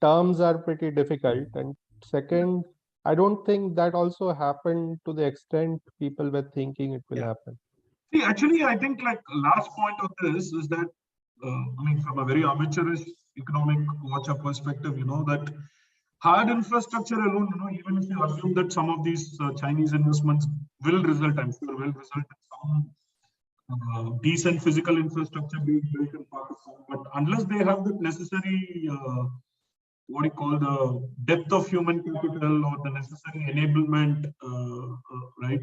terms are pretty difficult. And second, I don't think that also happened to the extent people were thinking it will happen. See, actually, I think like last point of this is that, I mean, from a very amateurish economic watcher perspective, that hard infrastructure alone, even if you assume that some of these Chinese investments will result, I'm sure will result in some decent physical infrastructure being built in Pakistan. But unless they have the necessary, what you call the depth of human capital or the necessary enablement, right,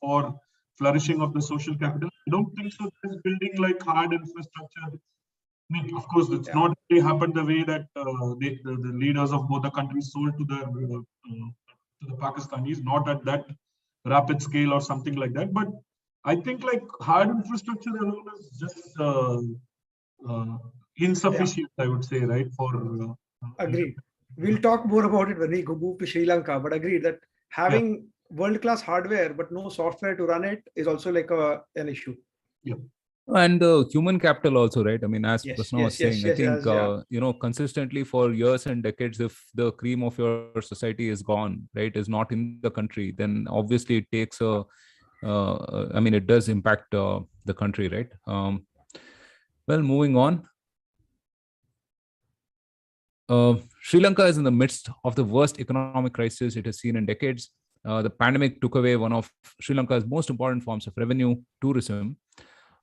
for flourishing of the social capital, I don't think so. There's building like hard infrastructure. I mean, of course, it's not really happened the way that the leaders of both the countries sold to the Pakistanis, not at that rapid scale or something like that. But I think like hard infrastructure alone is just insufficient, I would say, right? For agreed. We'll talk more about it when we move to Sri Lanka, but agreed that having world-class hardware but no software to run it is also like an issue. Yeah. And human capital also, right? I mean, as Prasna was saying, I think, consistently for years and decades, if the cream of your society is gone, right, is not in the country, then obviously it takes it does impact the country, right? Well, moving on. Sri Lanka is in the midst of the worst economic crisis it has seen in decades. The pandemic took away one of Sri Lanka's most important forms of revenue, tourism.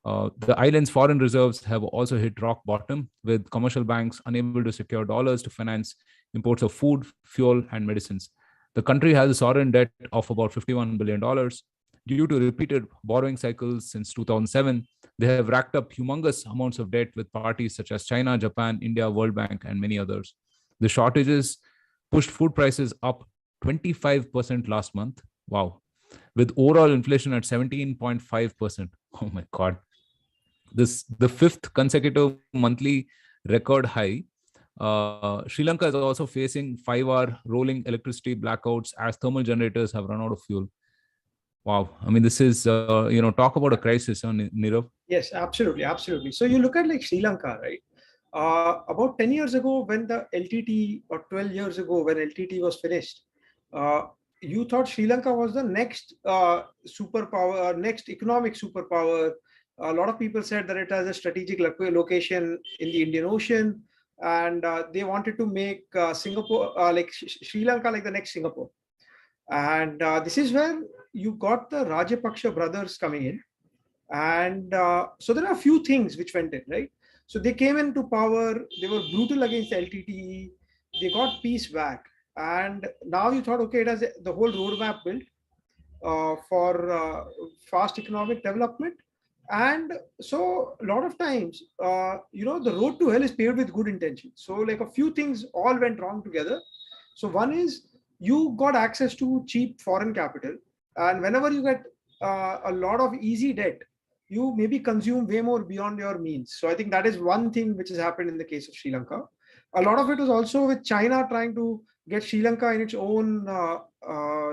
The island's foreign reserves have also hit rock bottom, with commercial banks unable to secure dollars to finance imports of food, fuel, and medicines. The country has a sovereign debt of about $51 billion. Due to repeated borrowing cycles since 2007, they have racked up humongous amounts of debt with parties such as China, Japan, India, World Bank, and many others. The shortages pushed food prices up 25% last month. Wow. With overall inflation at 17.5%. Oh my God. The fifth consecutive monthly record high. Sri Lanka is also facing 5-hour rolling electricity blackouts as thermal generators have run out of fuel. Wow. I mean, this is, talk about a crisis, Nirav. Yes, absolutely. Absolutely. So you look at like Sri Lanka, right? About 10 years ago, when the LTT, or 12 years ago, when LTT was finished, you thought Sri Lanka was the next superpower, next economic superpower. A lot of people said that it has a strategic location in the Indian Ocean, and they wanted to make Singapore, like Sri Lanka, like the next Singapore. And this is where you got the Rajapaksa brothers coming in. And so there are a few things which went in, right? So they came into power, they were brutal against the LTTE, they got peace back. And now you thought, okay, it has the whole roadmap built for fast economic development. And so a lot of times, the road to hell is paved with good intentions. So like a few things all went wrong together. So one is you got access to cheap foreign capital. And whenever you get a lot of easy debt, you maybe consume way more beyond your means. So I think that is one thing which has happened in the case of Sri Lanka. A lot of it was also with China trying to get Sri Lanka in its own,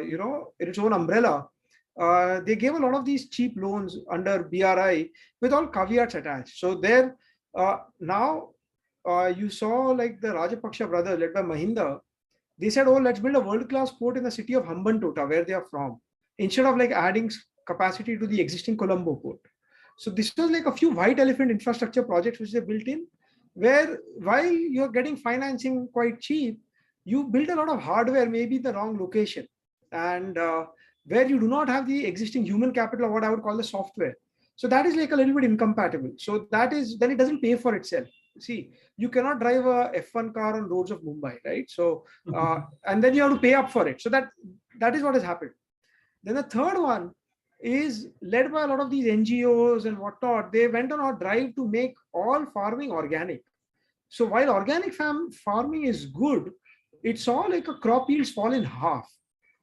in its own umbrella. They gave a lot of these cheap loans under BRI with all caveats attached. So there, now you saw like the Rajapaksa brothers led by Mahinda, they said, oh, let's build a world-class port in the city of Hambantota, where they are from, instead of like adding capacity to the existing Colombo port. So this was like a few white elephant infrastructure projects which they built in, where while you're getting financing quite cheap, you build a lot of hardware, maybe the wrong location, and where you do not have the existing human capital, or what I would call the software. So that is like a little bit incompatible. So that is, then it doesn't pay for itself. See, you cannot drive a F1 car on roads of Mumbai, right? So, and then you have to pay up for it. So that is what has happened. Then the third one is led by a lot of these NGOs and whatnot. They went on a drive to make all farming organic. So while organic farming is good, it's all like a crop yields fall in half.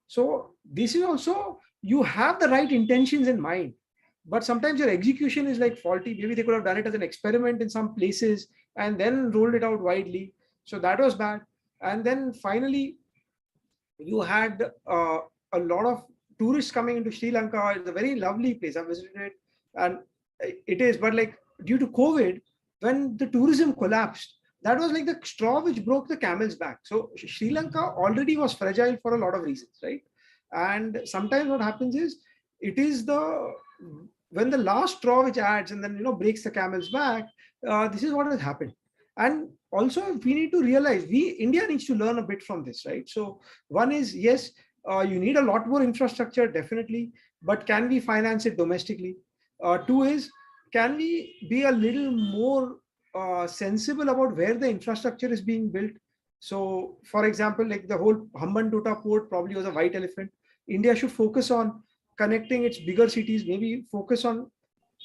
So this is also, you have the right intentions in mind, but sometimes your execution is like faulty. Maybe they could have done it as an experiment in some places and then rolled it out widely. So that was bad. And then finally, you had a lot of tourists coming into Sri Lanka. It's a very lovely place. I visited it, and it is, but like due to COVID, when the tourism collapsed, that was like the straw which broke the camel's back. So Sri Lanka already was fragile for a lot of reasons, right? And sometimes what happens is, it is when the last straw which adds and then breaks the camel's back. This is what has happened. And also we need to realize India needs to learn a bit from this, right? So one is, yes, you need a lot more infrastructure, definitely, but can we finance it domestically? Two is, can we be a little more sensible about where the infrastructure is being built? So for example, like the whole Hambantota port probably was a white elephant. India should focus on connecting its bigger cities, maybe focus on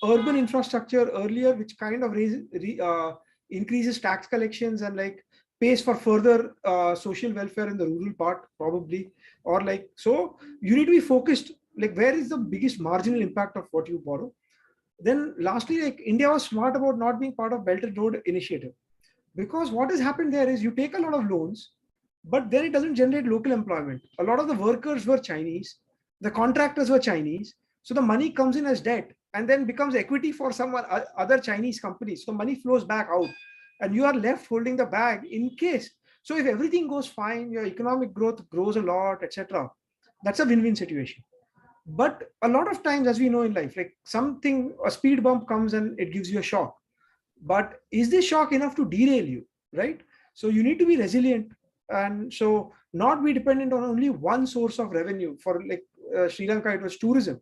urban infrastructure earlier, which kind of increases tax collections and like pays for further social welfare in the rural part, probably. Or like, so you need to be focused, like where is the biggest marginal impact of what you borrow. Then lastly, like India was smart about not being part of Belt and Road Initiative, because what has happened there is you take a lot of loans, but then it doesn't generate local employment. A lot of the workers were Chinese, the contractors were Chinese, so the money comes in as debt and then becomes equity for someone other Chinese companies. So money flows back out, and you are left holding the bag in case. So if everything goes fine, your economic growth grows a lot, etc. That's a win-win situation. But a lot of times, as we know in life, like a speed bump comes and it gives you a shock. But is this shock enough to derail you, right? So you need to be resilient, and so not be dependent on only one source of revenue. For like Sri Lanka, it was tourism.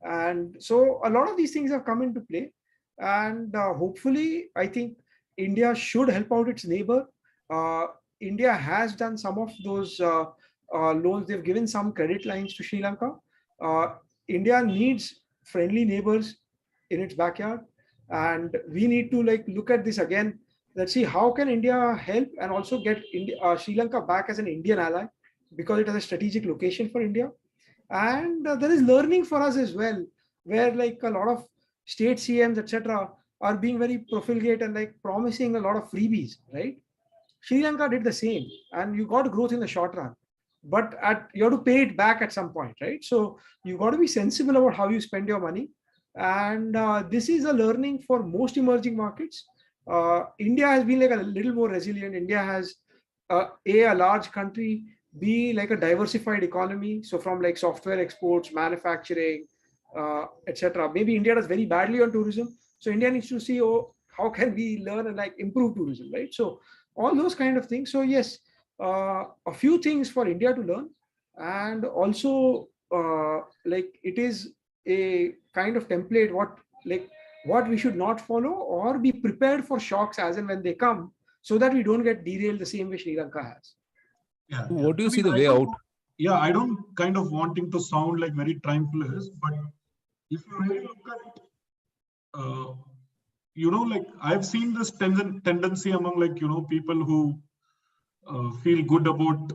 And so a lot of these things have come into play, and hopefully I think India should help out its neighbor. India has done some of those loans. They've given some credit lines to Sri Lanka. India needs friendly neighbors in its backyard, and we need to like look at this again. Let's see how can India help and also get Sri Lanka back as an Indian ally, because it has a strategic location for India. And there is learning for us as well, where like a lot of state CMs, etc., are being very profligate and like promising a lot of freebies, right? Sri Lanka did the same, and you got growth in the short run, but you have to pay it back at some point, right? So you got to be sensible about how you spend your money. And this is a learning for most emerging markets. India has been like a little more resilient. India has a large country, B, like a diversified economy. So from like software exports, manufacturing, etc. Maybe India does very badly on tourism. So India needs to see, oh, how can we learn and like improve tourism, right? So all those kind of things. So yes, a few things for India to learn. And also like it is a kind of template what we should not follow, or be prepared for shocks as and when they come, so that we don't get derailed the same way Sri Lanka has. Yeah. What do you see the way out? Yeah, I don't kind of wanting to sound like very triumphalist, but if you really look at, like I've seen this tendency among like, people who feel good about,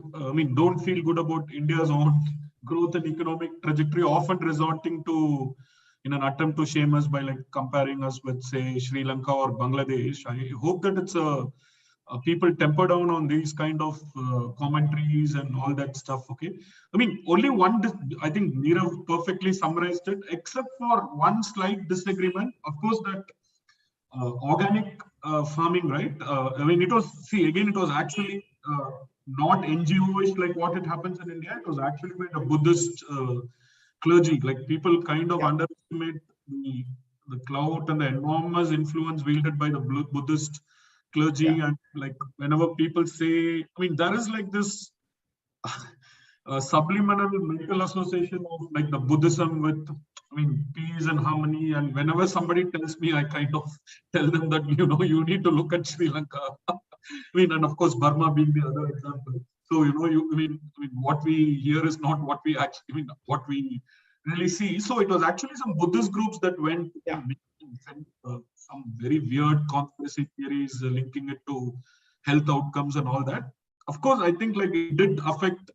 don't feel good about India's own growth and economic trajectory, often resorting to, in an attempt to shame us by like comparing us with, say, Sri Lanka or Bangladesh. I hope that it's people temper down on these kind of commentaries and all that stuff. Okay, only one. I think Neerav perfectly summarized it, except for one slight disagreement. Of course, that organic farming, right? It was actually not NGO-ish like what it happens in India. It was actually by the Buddhist clergy. Like people kind of underestimate the clout and the enormous influence wielded by the Buddhist clergy. And like whenever people say, there is like this subliminal mental association of like the Buddhism with peace and harmony. And whenever somebody tells me, I kind of tell them that you need to look at Sri Lanka. And of course Burma being the other example. So what we hear is not what we actually what we really see. So it was actually some Buddhist groups that went some very weird conspiracy theories linking it to health outcomes and all that. Of course, I think like it did affect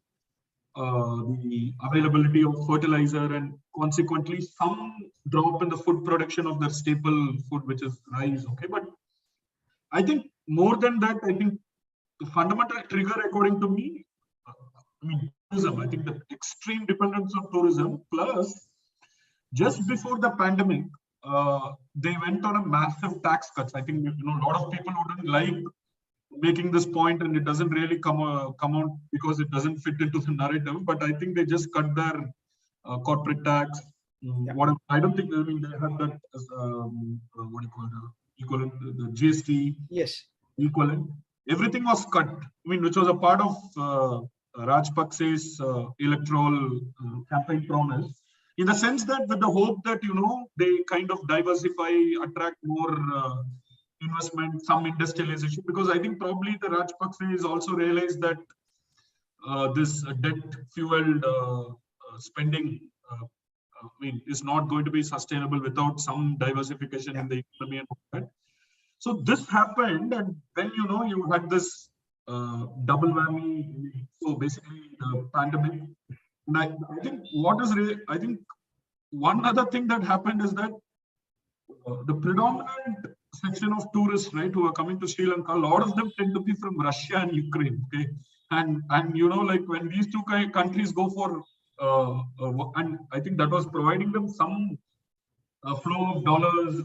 the availability of fertilizer and consequently some drop in the food production of their staple food, which is rice. Okay, but I think more than that, I think the fundamental trigger, according to me, tourism. I think the extreme dependence on tourism, plus just before the pandemic, they went on a massive tax cuts. I think a lot of people wouldn't like making this point, and it doesn't really come out because it doesn't fit into the narrative. But I think they just cut their corporate tax. I don't think they have that as what do you call it, equivalent the GST. Yes. equivalent. Everything was cut. I mean, which was a part of Rajpakse's electoral campaign promise, in the sense that with the hope that, they kind of diversify, attract more investment, some industrialization, because I think probably the Rajpakse also realized that this debt-fueled spending is not going to be sustainable without some diversification in the economy and all that. So this happened, and then you had this double whammy. So basically, the pandemic. And I think I think one other thing that happened is that the predominant section of tourists, right, who are coming to Sri Lanka, a lot of them tend to be from Russia and Ukraine. Okay, and like when these two countries go for and I think that was providing them some flow of dollars,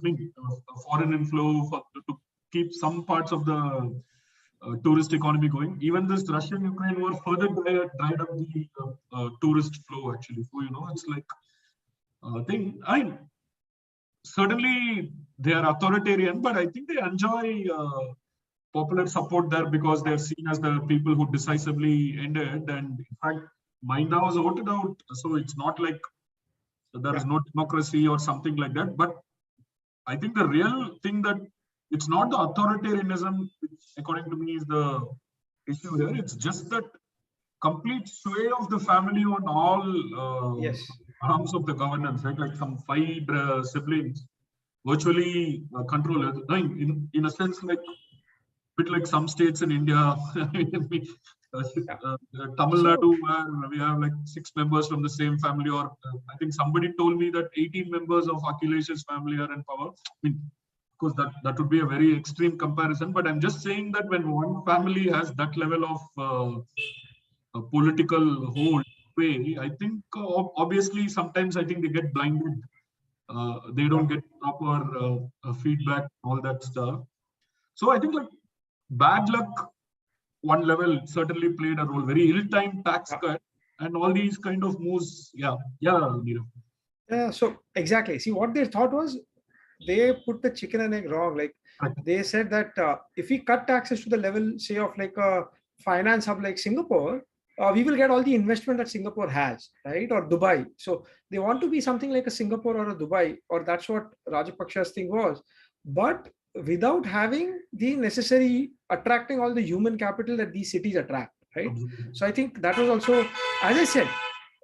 foreign inflow to keep some parts of the tourist economy going. Even this Russia-Ukraine war further dried up the tourist flow, actually. So, it's like thing. Certainly they are authoritarian, but I think they enjoy popular support there because they're seen as the people who decisively ended. And in fact, Minda was voted out. So it's not like there is no democracy or something like that. But I think the real thing that it's not the authoritarianism, which according to me is the issue here. It's just that complete sway of the family on all arms of the governance, right? Like some 5 siblings virtually control it. In a sense, like a bit like some states in India. Tamil Nadu, where we have like 6 members from the same family, or I think somebody told me that 18 members of Akhilesh's family are in power. Of course, that would be a very extreme comparison, but I'm just saying that when one family has that level of political hold, I think obviously sometimes I think they get blinded. They don't get proper feedback, all that stuff. So I think like bad luck, one level certainly played a role. Very ill-timed tax cut and all these kind of moves. Yeah. So exactly. See, what they thought was they put the chicken and egg wrong. Like they said that if we cut taxes to the level, say, of like a finance hub like Singapore, we will get all the investment that Singapore has, right? Or Dubai. So they want to be something like a Singapore or a Dubai, or that's what Rajapaksa's thing was. But without having the necessary attracting all the human capital that these cities attract, right? So I think that was also, as I said,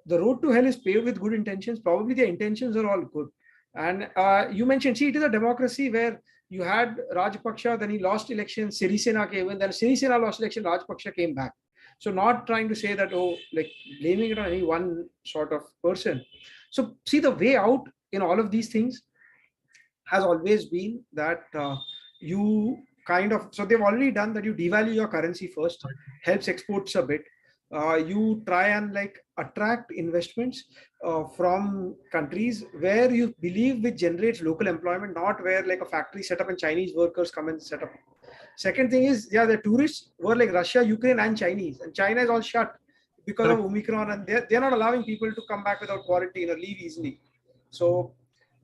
the road to hell is paved with good intentions. Probably the intentions are all good. And you mentioned, see, it is a democracy where you had Rajapaksa, then he lost election, Sirisena came in, then Sirisena lost election, Rajapaksa came back. So not trying to say that, like blaming it on any one sort of person. So see, the way out in all of these things has always been that you kind of, so they've already done that, you devalue your currency first, helps exports a bit. You try and like attract investments from countries where you believe which generates local employment, not where like a factory set up and Chinese workers come and set up. Second thing is, the tourists were like Russia, Ukraine and Chinese, and China is all shut because of Omicron, and they're not allowing people to come back without quarantine or leave easily. So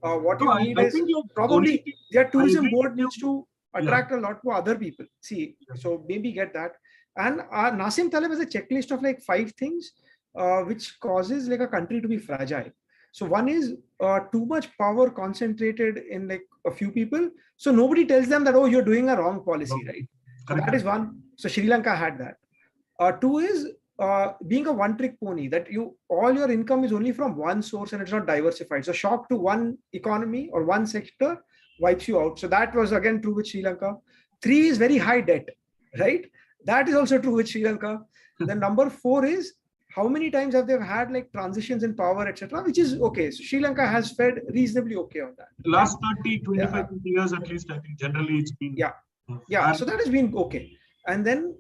what you need is probably their tourism board needs to attract a lot more other people. See, so maybe get that. And Nassim Taleb has a checklist of like 5 things which causes like a country to be fragile. So one is too much power concentrated in like a few people. So nobody tells them that, oh, you're doing a wrong policy, right? So that is one. So Sri Lanka had that. 2 is being a one-trick pony, that all your income is only from one source and it's not diversified. So shock to one economy or one sector wipes you out. So that was again true with Sri Lanka. 3 is very high debt, right? That is also true with Sri Lanka. Then number 4 is how many times have they had like transitions in power, etc., which is okay. So Sri Lanka has fared reasonably okay on that. Last 30, 25 years at least, I think generally it's been. So that has been okay. And then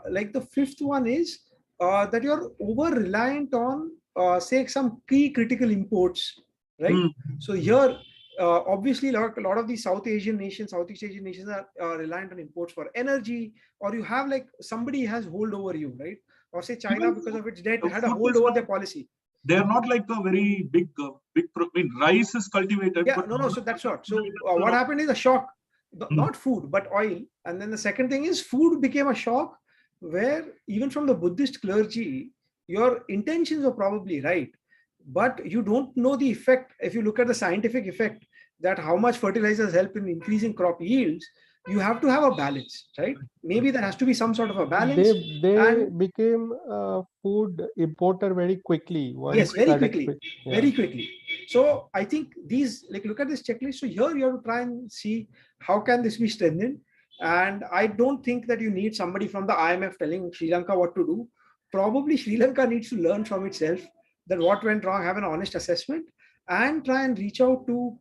like the 5th one is that you're over reliant on say some key critical imports, right? So here obviously a lot of these Southeast Asian nations are reliant on imports for energy, or you have like somebody has hold over you, right? Or say China, because of its debt, had a hold over their policy. They're not like a very big rice is cultivated. So that's not. So what happened is a shock. not food, but oil. And then the second thing is food became a shock where even from the Buddhist clergy, your intentions are probably right, but you don't know the effect. If you look at the scientific effect, that how much fertilizers help in increasing crop yields, you have to have a balance, right? Maybe there has to be some sort of a balance. They And became a food importer very quickly. yes, very quickly, Yeah. very quickly. So I think these, like, look at this checklist. So here you have to try and see how can this be strengthened. And I don't think that you need somebody from the IMF telling Sri Lanka what to do. Probably Sri Lanka needs to learn from itself that what went wrong, have an honest assessment, and try and reach out to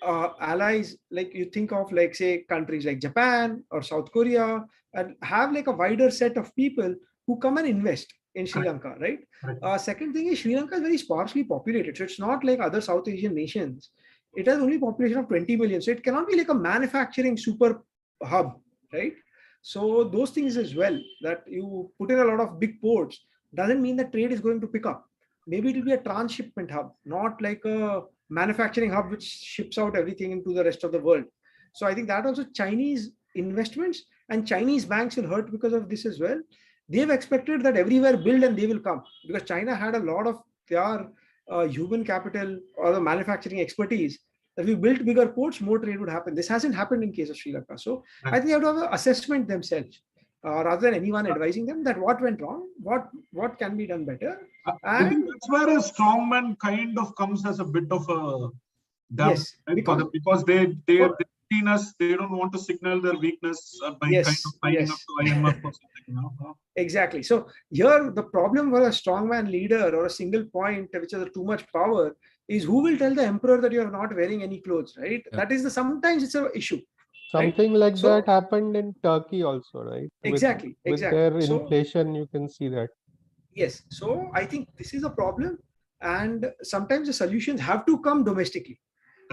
allies. Like you think of, like, say, countries like Japan or South Korea, and have like a wider set of people who come and invest in Sri Lanka, right? Second thing is, Sri Lanka is very sparsely populated, so it's not like other South Asian nations. It has only population of 20 million, so it cannot be like a manufacturing super hub, right? So those things as well, that you put in a lot of big ports doesn't mean that trade is going to pick up. Maybe it will be a transshipment hub, not like a manufacturing hub which ships out everything into the rest of the world. So I think that also Chinese investments and Chinese banks will hurt because of this as well. They've expected that everywhere build and they will come, because China had a lot of their human capital or the manufacturing expertise. If we built bigger ports, more trade would happen. This hasn't happened in case of Sri Lanka. So I think they have to have an assessment themselves, rather than anyone advising them that what went wrong, what can be done better. I think that's where a strongman kind of comes as a bit of a damp, yes, right? because they've seen us, they don't want to signal their weakness by kind of signing up to IMF or something. You know? Exactly. So here the problem for a strongman leader or a single point which has too much power is who will tell the emperor that you are not wearing any clothes, right? Yeah. That is sometimes it's an issue. Something right? Like that happened in Turkey also, right? Exactly. With their inflation, you can see that. Yes. So I think this is a problem, and sometimes the solutions have to come domestically.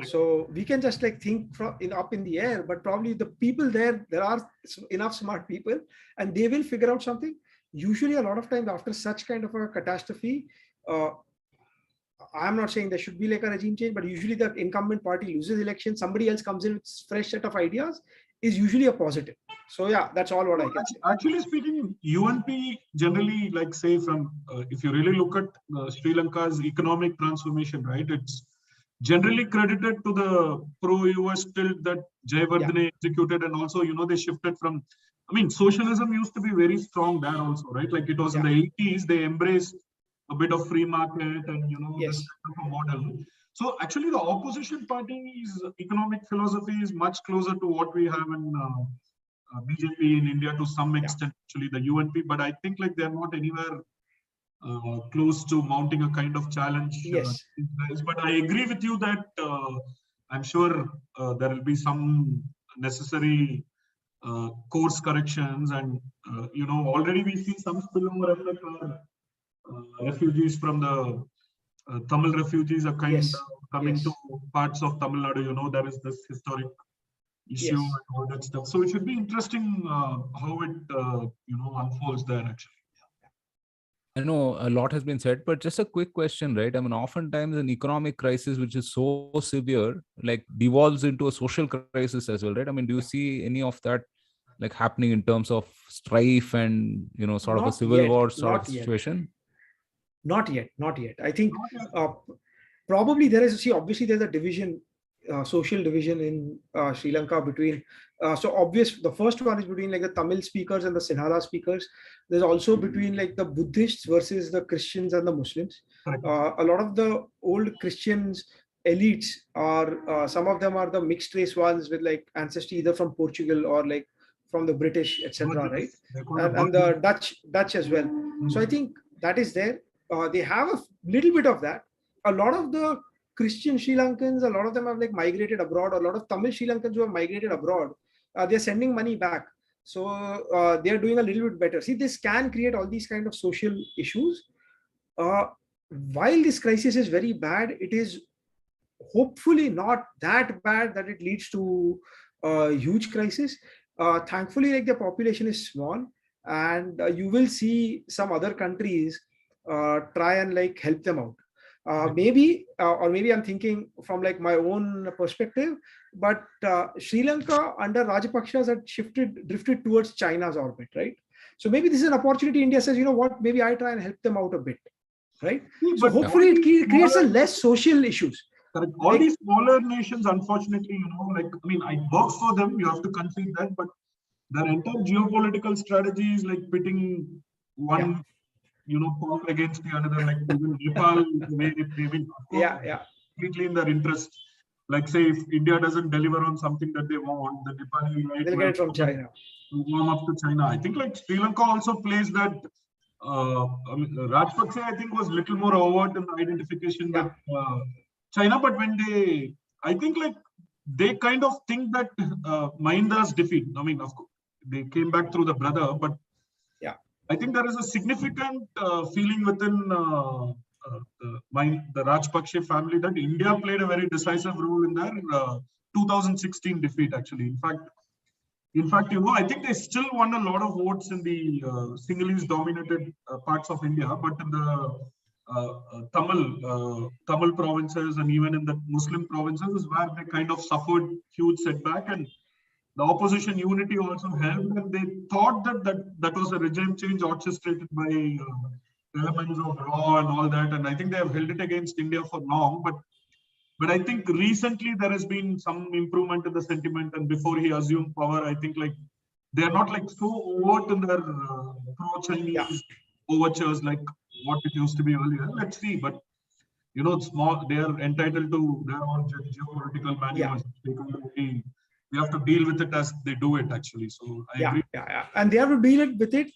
So we can just like think from up in the air, but probably the people there are enough smart people, and they will figure out something. Usually, a lot of times after such kind of a catastrophe, I'm not saying there should be like a regime change, but usually the incumbent party loses election, somebody else comes in with fresh set of ideas, is usually a positive. So yeah, that's all what I can say. Actually speaking, UNP generally, like say from, if you really look at Sri Lanka's economic transformation, right, it's generally credited to the pro-US tilt that Jayawardene executed, and also, you know, they shifted from, I mean, socialism used to be very strong there also, right? Like it was in the 80s, they embraced a bit of free market and, you know, this kind of a model. So actually the opposition party's economic philosophy is much closer to what we have in BJP in India to some extent, actually the UNP, but I think like they're not anywhere close to mounting a kind of challenge. But I agree with you that I'm sure there will be some necessary course corrections, and you know, already we see some spillover effect on refugees from the Tamil refugees are kind of coming to parts of Tamil Nadu. You know, there is this historic issue and all that stuff. So it should be interesting how it you know, unfolds there actually. I know a lot has been said, but just a quick question, right? I mean, oftentimes an economic crisis, which is so severe, like devolves into a social crisis as well, right? I mean, do you see any of that like happening in terms of strife and, you know, sort of a civil war sort of situation? Not yet. I think probably there is, obviously there's a division, social division in Sri Lanka between, the first one is between like the Tamil speakers and the Sinhala speakers. There's also between like the Buddhists versus the Christians and the Muslims. A lot of the old Christians elites are, some of them are the mixed race ones with like ancestry either from Portugal or like from the British, etc., right? And the Dutch as well. So I think that is there. They have a little bit of that. A lot of the Christian Sri Lankans, a lot of them have like migrated abroad. A lot of Tamil Sri Lankans who have migrated abroad, they're sending money back. So they're doing a little bit better. See, this can create all these kind of social issues. While this crisis is very bad, it is hopefully not that bad that it leads to a huge crisis. Thankfully, like the population is small, and you will see some other countries try and like help them out. Maybe, or maybe I'm thinking from like my own perspective, but Sri Lanka under Rajapaksas had drifted towards China's orbit, right? So maybe this is an opportunity. India says, you know what, maybe I try and help them out a bit, right? So hopefully it creates a less social issues. Correct. All these smaller nations, unfortunately, it works for them, you have to concede that, but their entire geopolitical strategy is like pitting one, power against the another, like even Nepal, completely in their interest. Like say, if India doesn't deliver on something that they want, the Nepali they'll get it from China. Warm up to China. I think like Sri Lanka also plays that. Rajpaksa, I think, was little more overt in the identification with China, but when I think like they kind of think that Mahinda's defeat. Of course, they came back through the brother, but I think there is a significant feeling within the Rajpaksa family that India played a very decisive role in their 2016 defeat. Actually, in fact, I think they still won a lot of votes in the Sinhalese-dominated parts of India, but in the Tamil provinces and even in the Muslim provinces is where they kind of suffered huge setback, and the opposition unity also helped, and they thought that was a regime change orchestrated by elements of law and all that, and I think they have held it against India for long, but I think recently there has been some improvement in the sentiment, and before he assumed power, I think like they are not like so overt in their pro-Chinese overtures like what it used to be earlier. Let's see, but small, they are entitled to their own geopolitical maneuvers. We have to deal with it as they do it, actually. So I agree. And they have to deal with it.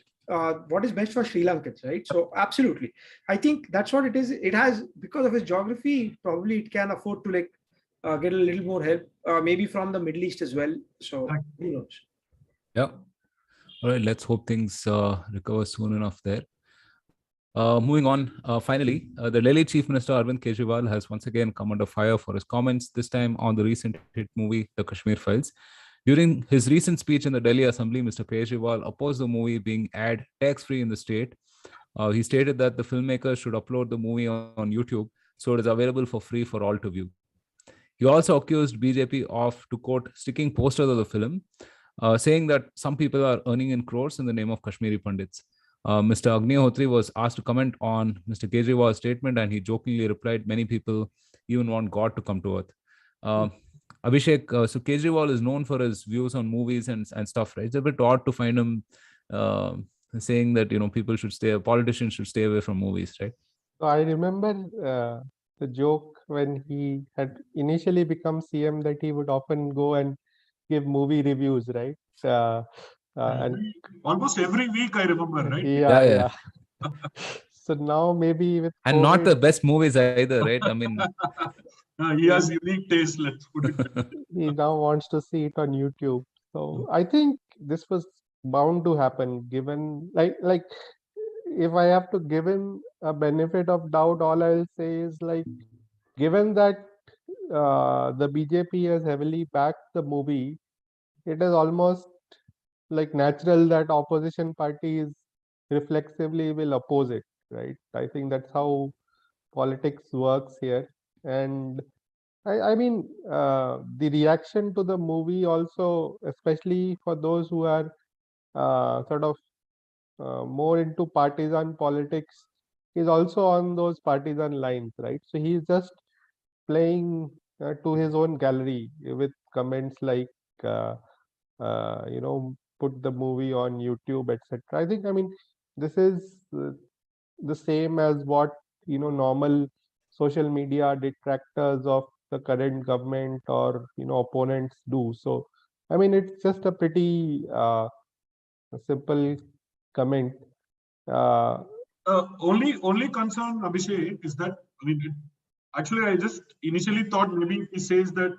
What is best for Sri Lankans, right? So absolutely, I think that's what it is. It has, because of its geography, probably it can afford to like get a little more help, maybe from the Middle East as well. So who knows? Yeah. All right. Let's hope things recover soon enough there. Moving on, finally, the Delhi Chief Minister Arvind Kejriwal has once again come under fire for his comments, this time on the recent hit movie, The Kashmir Files. During his recent speech in the Delhi Assembly, Mr. Kejriwal opposed the movie being ad tax-free in the state. He stated that the filmmakers should upload the movie on YouTube so it is available for free for all to view. He also accused BJP of, to quote, sticking posters of the film, saying that some people are earning in crores in the name of Kashmiri Pandits. Mr. Agnihotri was asked to comment on Mr. Kejriwal's statement, and he jokingly replied, many people even want God to come to earth. Abhishek, so Kejriwal is known for his views on movies and stuff, right? It's a bit odd to find him saying that, politicians should stay away from movies, right? So I remember the joke when he had initially become CM that he would often go and give movie reviews, right? And almost every week, I remember, right? Yeah. So now maybe with and COVID, not the best movies either, right? I mean, he has unique taste. Let's put it. He now wants to see it on YouTube. So I think this was bound to happen. Given like if I have to give him a benefit of doubt, all I'll say is like, given that the BJP has heavily backed the movie, it is almost like natural that opposition parties reflexively will oppose it, right? I think that's how politics works here. And I mean, the reaction to the movie also, especially for those who are sort of more into partisan politics, is also on those partisan lines, right? So he's just playing to his own gallery with comments like, put the movie on YouTube, etc. I think, this is the same as what, normal social media detractors of the current government or, opponents do. So, it's just a pretty simple comment. Only concern, Abhishek, is that, actually, I just initially thought maybe he says that,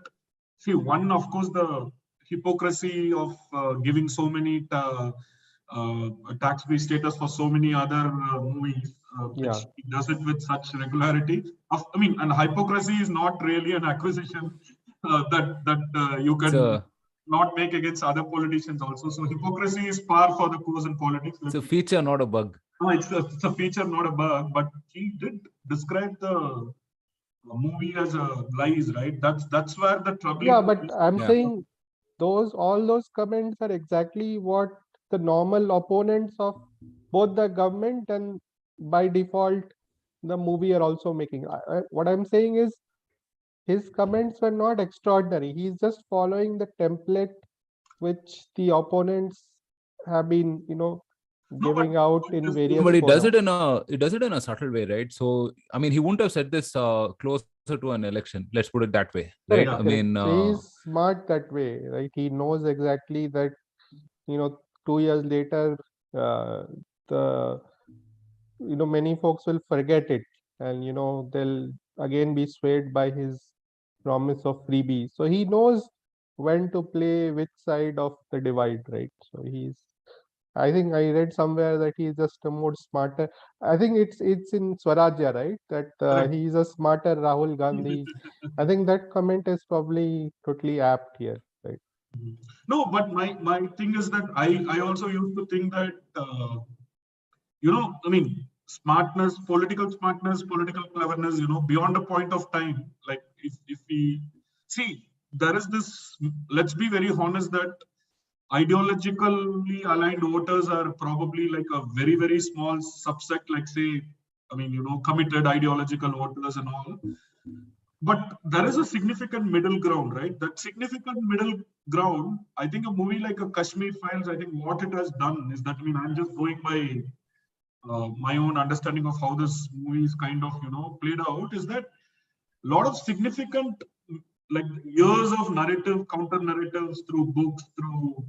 see, one, of course, the hypocrisy of giving so many tax-free status for so many other movies, which he does it with such regularity. And hypocrisy is not really an accusation that you can not make against other politicians also. So hypocrisy is par for the course in politics. It's a feature, not a bug. No, it's a feature, not a bug. But he did describe the movie as a lies, right? That's where the trouble. Yeah, but I'm Yeah. saying all those comments are exactly what the normal opponents of both the government and by default the movie are also making. What I'm saying is his comments were not extraordinary. He's just following the template which the opponents have been, No, giving out but in this various But forums. it does it in a subtle way, right? So I mean, he wouldn't have said this closer to an election. Let's put it that way, right? Correct, I correct. mean, So he's smart that way, right? He knows exactly that, 2 years later, uh, the many folks will forget it, and they'll again be swayed by his promise of freebie. So he knows when to play which side of the divide, right? So I think I read somewhere that he's just a more smarter. I think it's in Swarajya, right? That correct. he's a smarter Rahul Gandhi. I think that comment is probably totally apt here, right? No, but my thing is that I also used to think that I mean, political cleverness, beyond a point of time, like if we see, there is this, let's be very honest that ideologically aligned voters are probably like a very, very small subset, like say, I mean, committed ideological voters and all. But there is a significant middle ground, right? That significant middle ground, I think a movie like a Kashmir Files, I think what it has done is that, I mean, I'm just going by my own understanding of how this movie is kind of played out, is that a lot of significant like years of narrative, counter narratives through books, through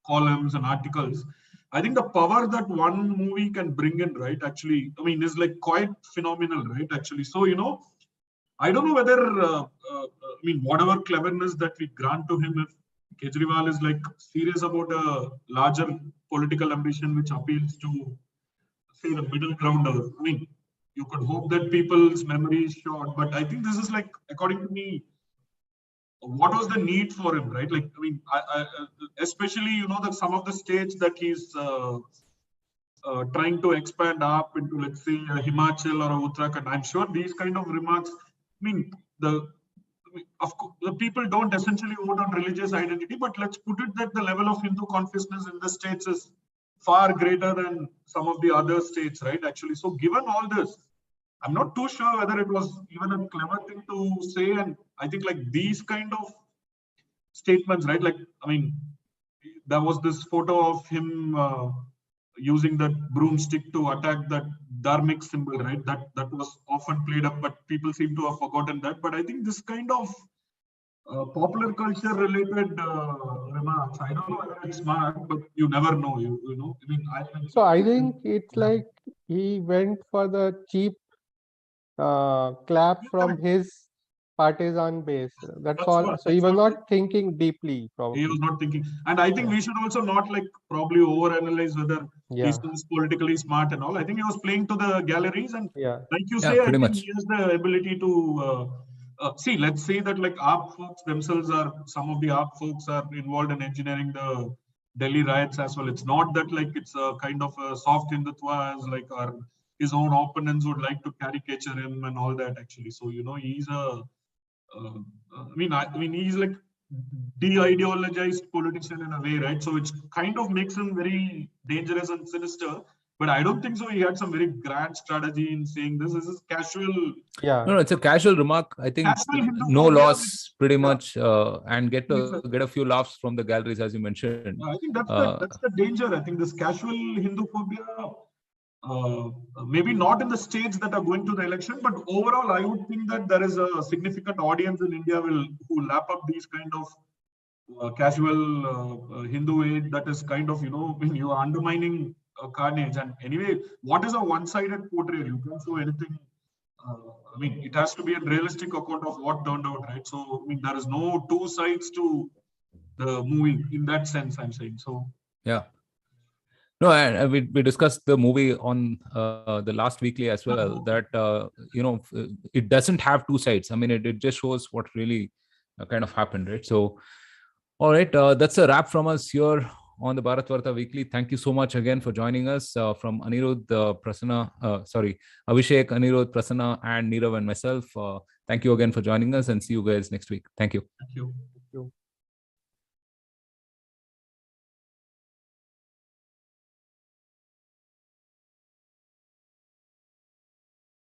columns and articles. I think the power that one movie can bring in, right, actually, I mean, is like quite phenomenal, right, actually. So I don't know whether I mean, whatever cleverness that we grant to him, if Kejriwal is like serious about a larger political ambition which appeals to say the middle grounders. I mean, you could hope that people's memory is short, but I think this is like, according to me, what was the need for him, right? Like, I mean, especially that some of the states that he's trying to expand up into, let's say, Himachal or Uttarakhand. I'm sure these kind of remarks. I mean, of course, the people don't essentially vote on religious identity, but let's put it that the level of Hindu consciousness in the states is far greater than some of the other states, right? Actually, so given all this, I'm not too sure whether it was even a clever thing to say. And I think like these kind of statements, right? Like, I mean, there was this photo of him using that broomstick to attack that dharmic symbol, right? That was often played up, but people seem to have forgotten that. But I think this kind of popular culture related remarks, I don't know whether it's smart, but you never know. You know, I mean, So I think it's like he went for the cheap clap from his partisan base. That's That's all. what. So he That's was what. not thinking deeply, He was probably. not thinking. And I think Yeah. we should also not like probably overanalyze whether he's Yeah. politically smart and all. I think he was playing to the galleries. And Yeah. like you yeah, say, I pretty think much. he has the ability to see, let's say that like AAP folks themselves are, some of the AAP folks are involved in engineering the Delhi riots as well. It's not that like it's a kind of a soft Hindutva as like our his own opponents would like to caricature him and all that actually. So, he's a I mean, he's like de-ideologized politician in a way, right? So which kind of makes him very dangerous and sinister. But I don't think so. He had some very grand strategy in saying this. This is casual, Yeah. No, it's a casual remark. I think casual no Hinduphobia. loss, pretty Yeah, much, and get a few laughs from the galleries, as you mentioned. I think that's the danger. I think this casual Hinduphobia, uh, maybe not in the states that are going to the election, but overall, I would think that there is a significant audience in India who lap up these kind of casual Hindu aid that is kind of, when you are undermining carnage. And anyway, what is a one-sided portrayal? You can't show anything. Uh, I mean, it has to be a realistic account of what turned out, right? So, I mean, there is no two sides to the movie in that sense, I'm saying. So, Yeah. No, and we discussed the movie on the last weekly as well, that it doesn't have two sides. I mean, it just shows what really kind of happened, right? So all right, that's a wrap from us here on the Bharatvaarta Weekly. Thank you so much again for joining us from Anirudh, Abhishek, Anirudh, Prasanna, and Nirav and myself. Thank you again for joining us, and see you guys next week. Thank you. Thank you.